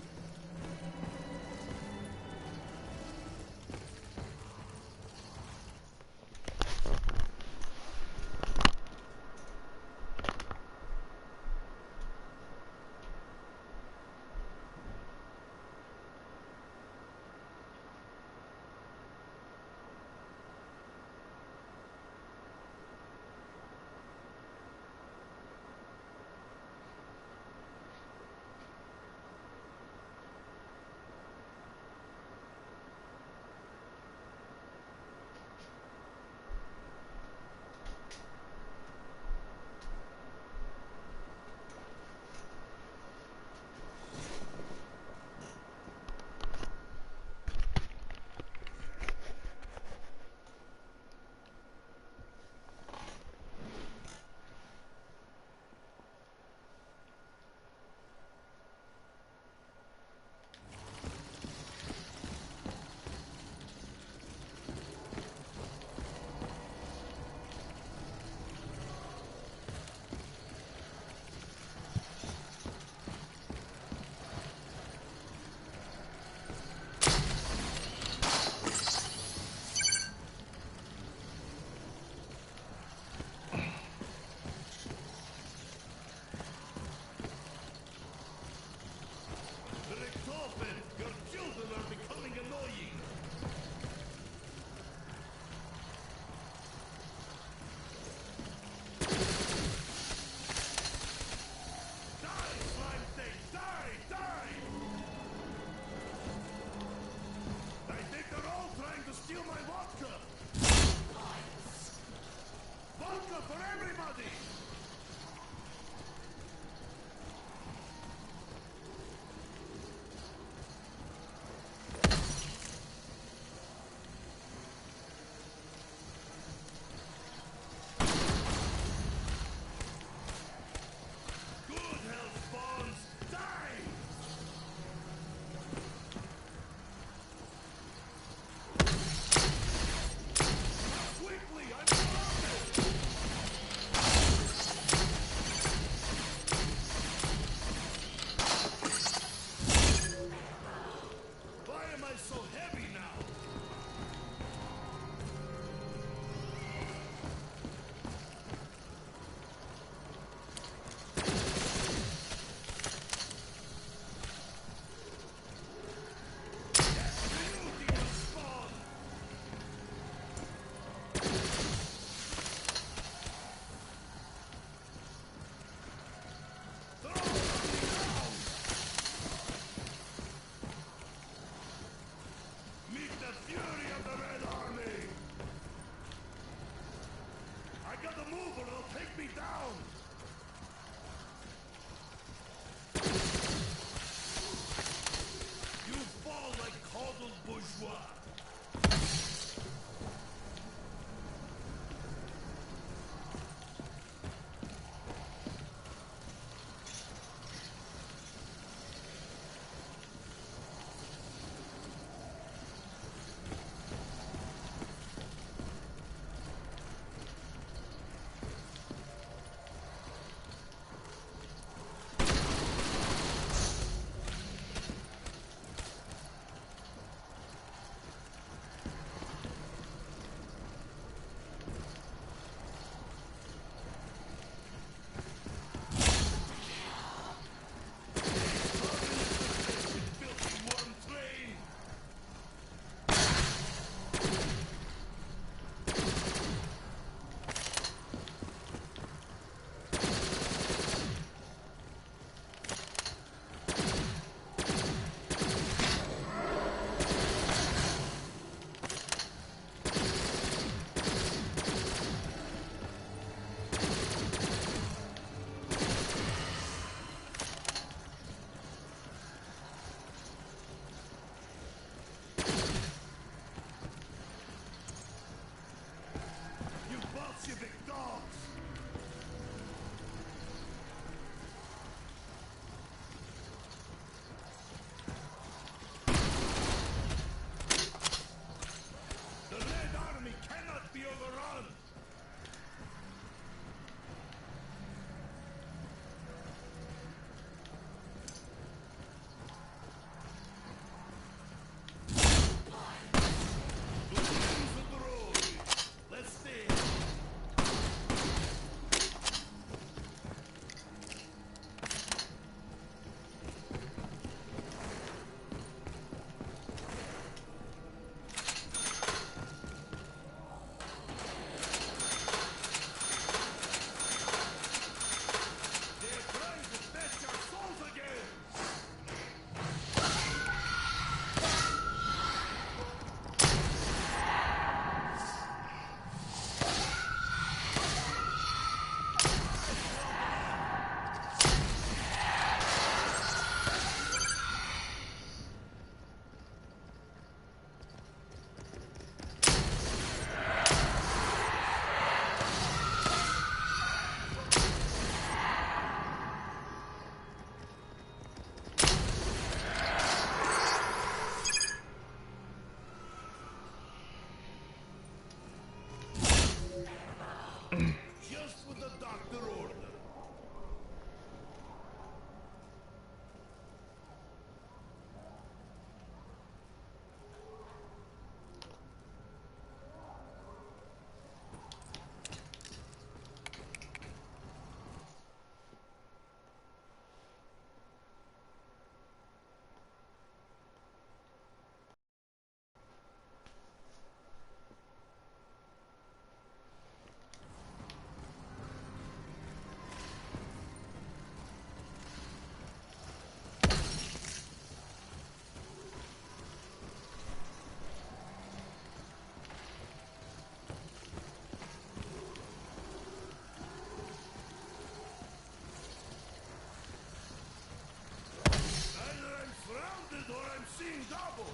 seeing double.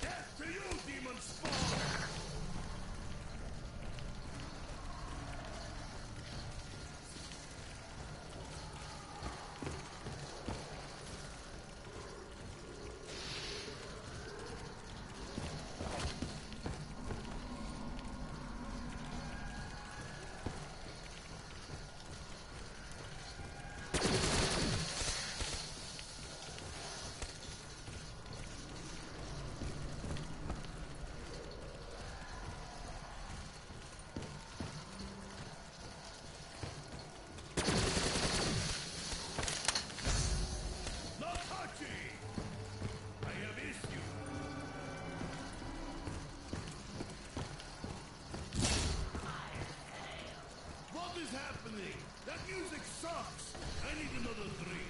Death to you, demon spawn! Happening? That music sucks! I need another drink.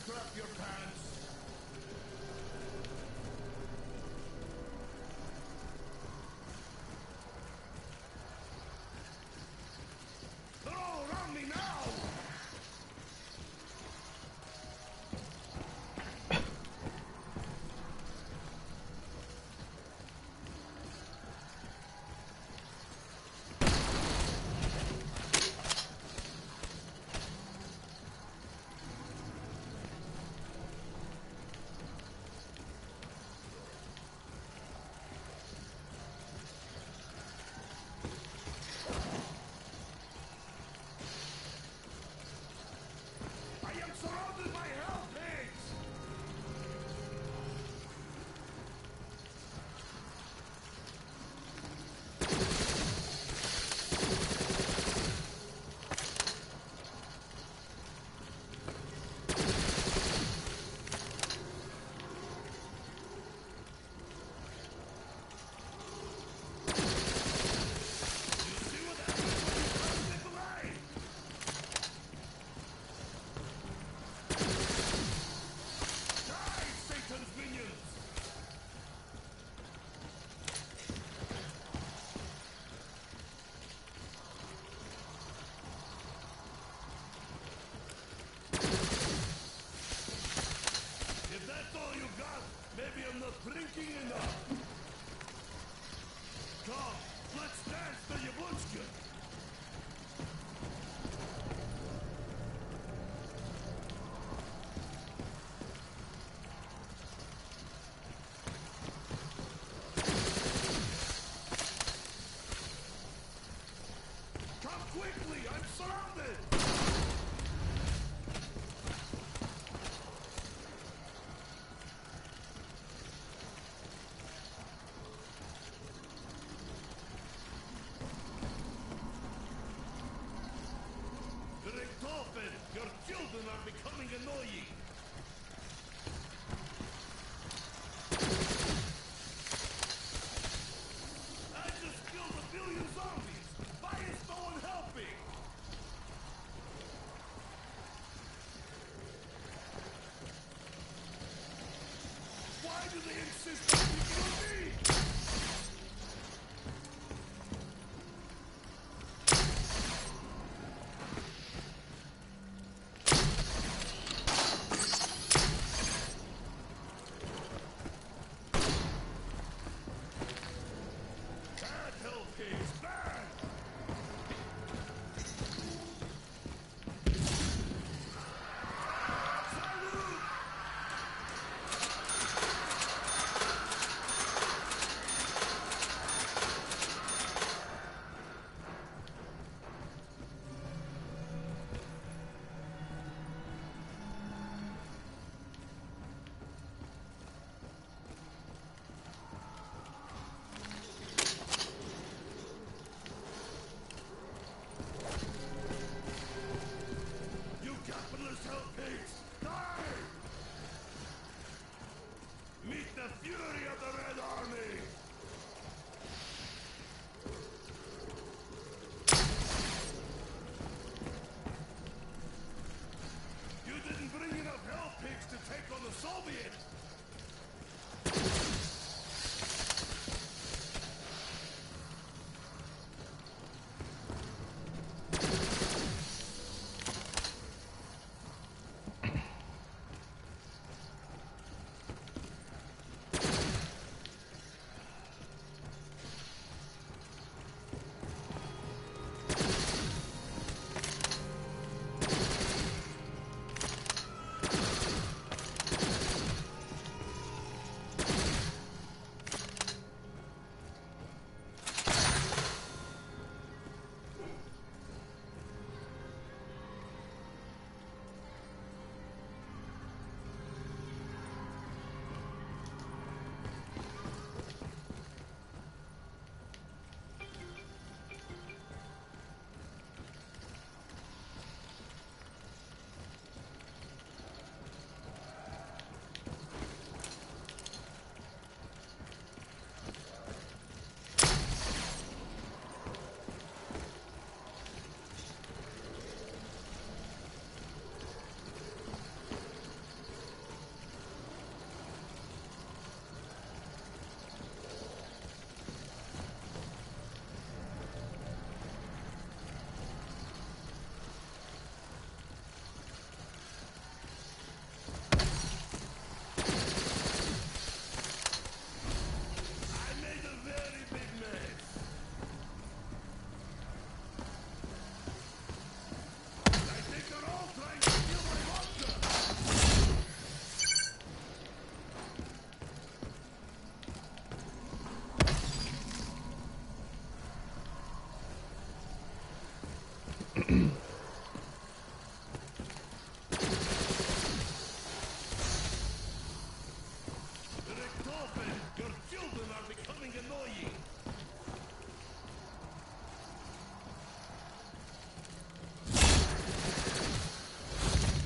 Crap your pants. They're all around me now. Drinking enough. Come, let's dance to Yablunchka. Come quickly, I'm surrounded. Toten, your children are becoming annoying. I just killed a billion zombies. Why is no one helping? Why do they insist on picking on me? Toten, your children are becoming annoying.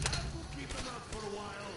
That will keep them out for a while.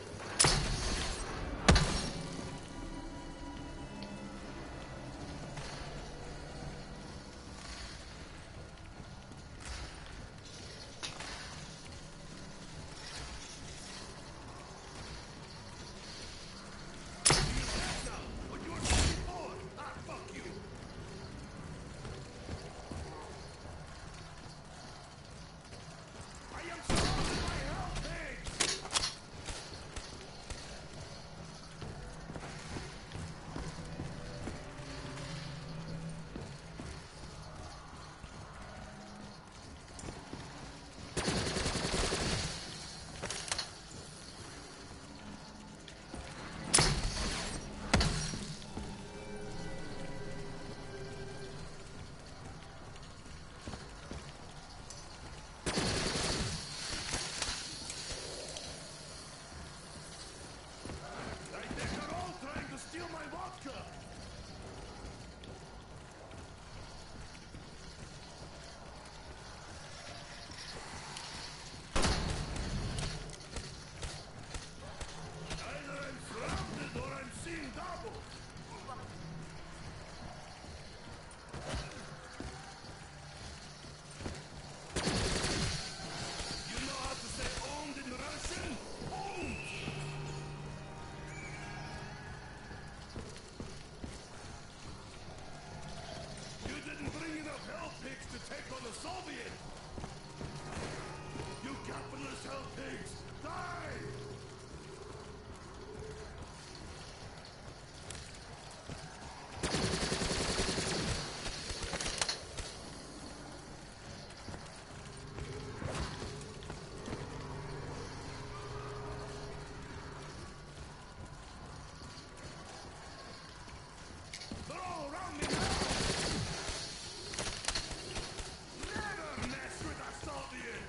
They're all trying to steal my vodka. Either I'm surrounded or I'm seeing double. You know how to say owned in Russian? Owned! You didn't bring enough hell pigs to take on the Soviet! You capitalist hell pigs! Die! They're all around me now! Never mess with a Soviet!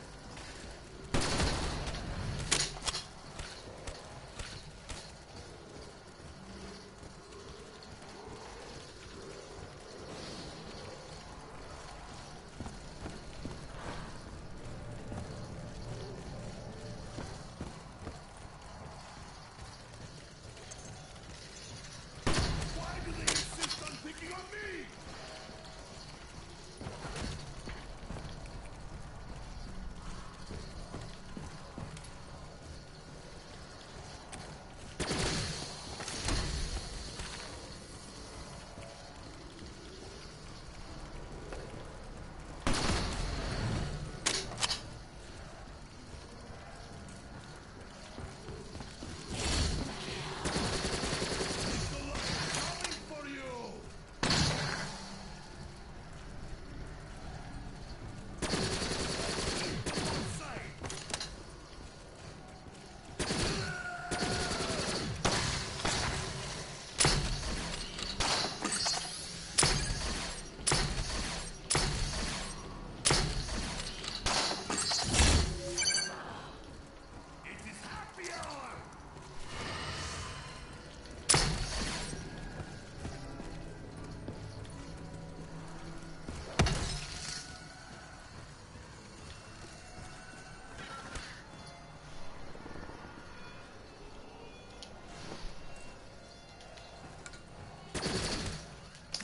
Why do they insist on picking on me? Nikolai is coming for you! Outside! It is happy hour!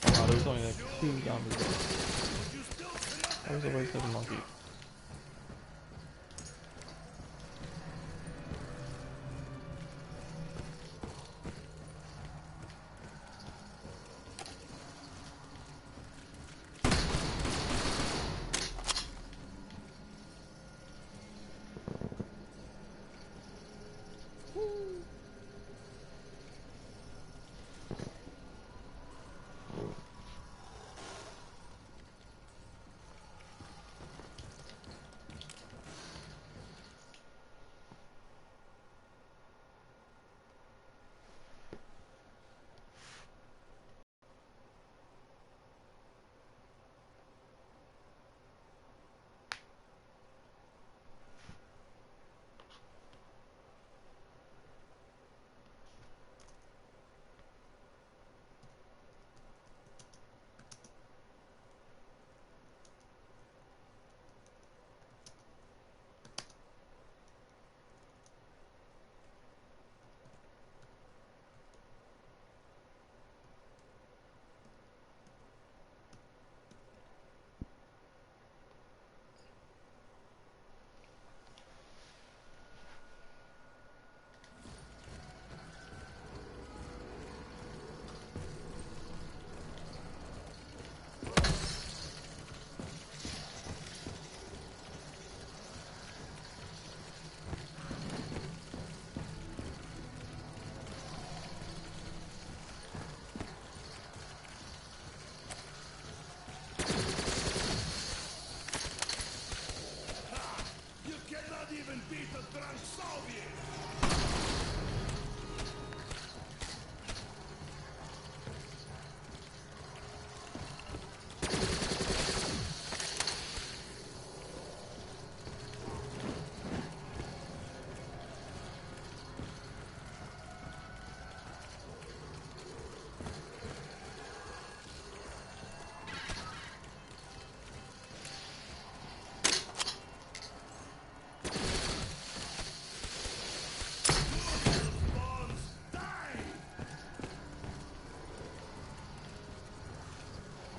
Wow, there's only like 2 zombies left. You still cannot That was a waste of a monkey.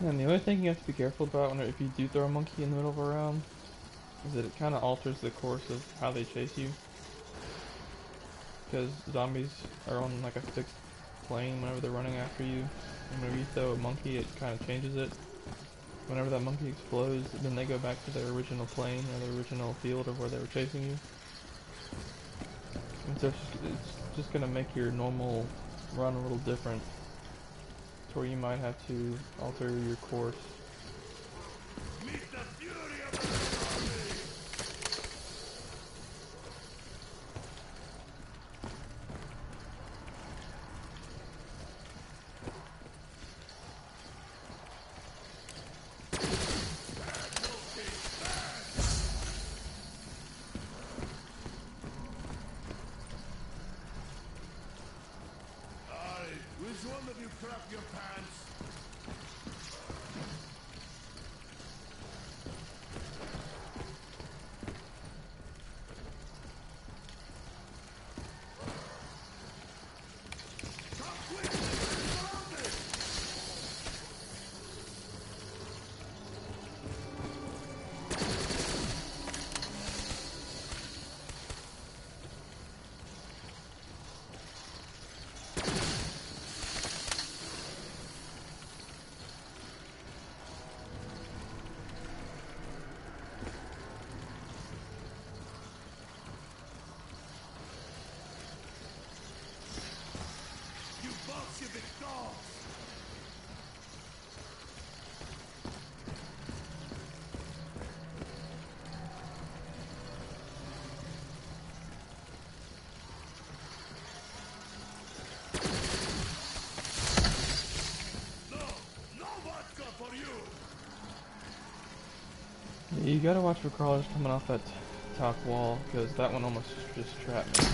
And the only thing you have to be careful about if you do throw a monkey in the middle of a round is that it kind of alters the course of how they chase you. Because zombies are on like a fixed plane whenever they're running after you. And whenever you throw a monkey, it kind of changes it. Whenever that monkey explodes, then they go back to their original plane or their original field of where they were chasing you. And so it's just going to make your normal run a little different. To where you might have to alter your course. Meet the fury of the army! Aye, which one of you crap your pants? Bolshevik dogs! No! No vodka for you! Yeah, you gotta watch for crawlers coming off that top wall, because that one almost just trapped me.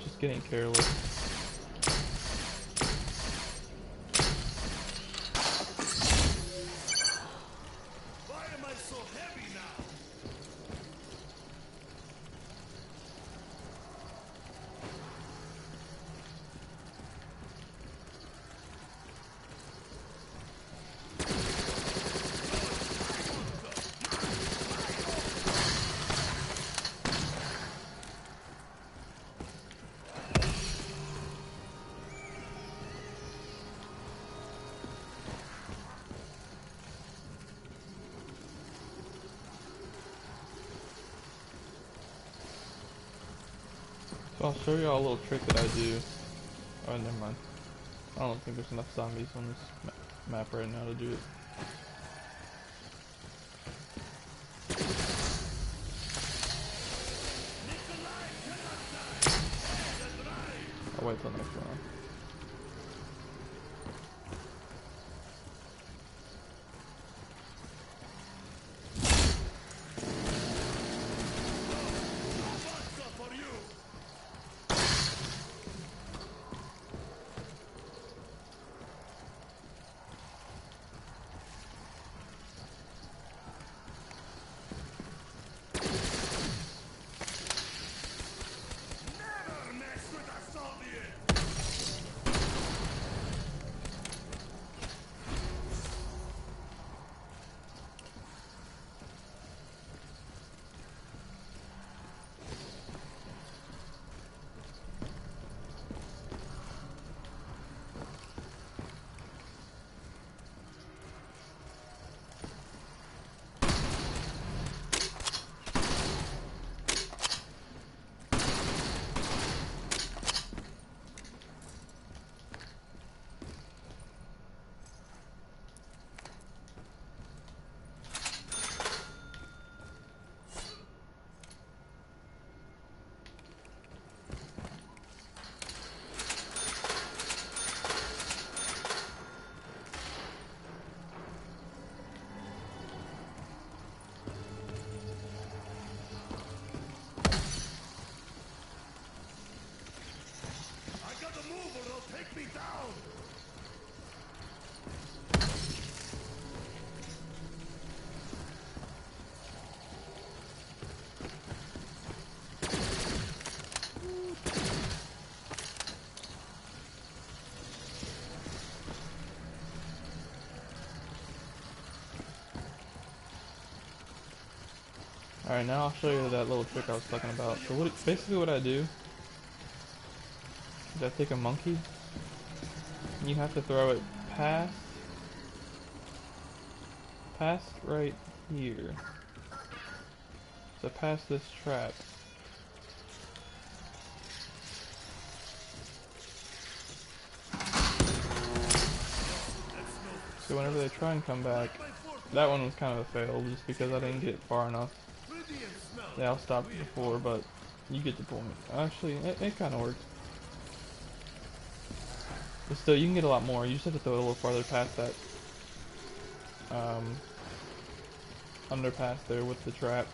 Just getting careless. Why am I so heavy now? So I'll show y'all a little trick that I do. Oh, never mind. I don't think there's enough zombies on this map right now to do it. I'll wait till next round. Vodka for you! Never mess with a Soviet! Alright, now I'll show you that little trick I was talking about. So basically what I do is I take a monkey, and you have to throw it past right here. So past this trap. So whenever they try and come back, that one was kind of a fail just because I didn't get far enough. Yeah, I'll stop before, but you get the point. Actually, it kind of worked. But still, you can get a lot more. You just have to throw it a little farther past that underpass there with the trap.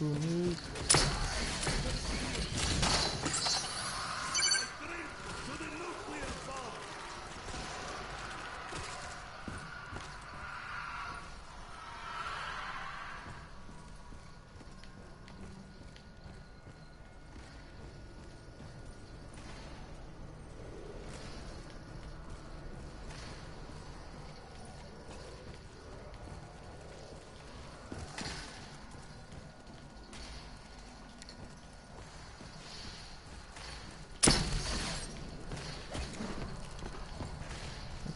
Ooh, news.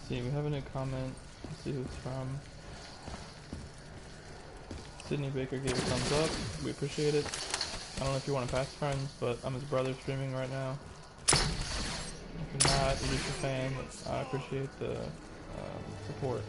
See, we have a new comment. Let's see who it's from. Sydney Baker gave a thumbs up. We appreciate it. I don't know if you want to pass friends, but I'm his brother streaming right now. If you're not, you're just a fan. I appreciate the support.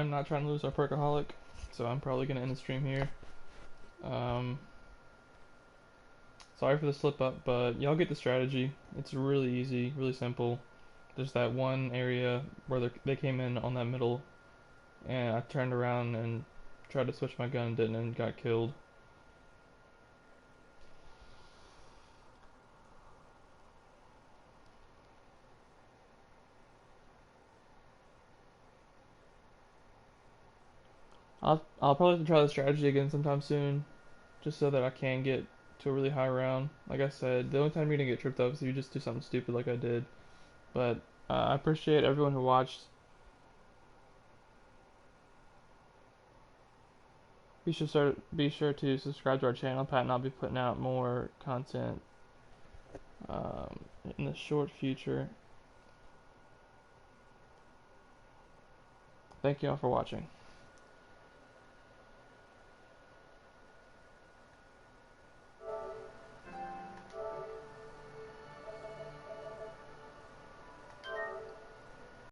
I'm not trying to lose our perkaholic, so I'm probably gonna end the stream here. Um, Sorry for the slip up, but y'all get the strategy. It's really easy, really simple. There's that one area where they came in on that middle, and I turned around and tried to switch my gun, didn't, and got killed. I'll probably have to try the strategy again sometime soon, just so that I can get to a really high round. Like I said, the only time you're gonna get tripped up is if you just do something stupid like I did. But I appreciate everyone who watched. Be sure to subscribe to our channel. Pat and I'll be putting out more content in the short future. Thank you all for watching.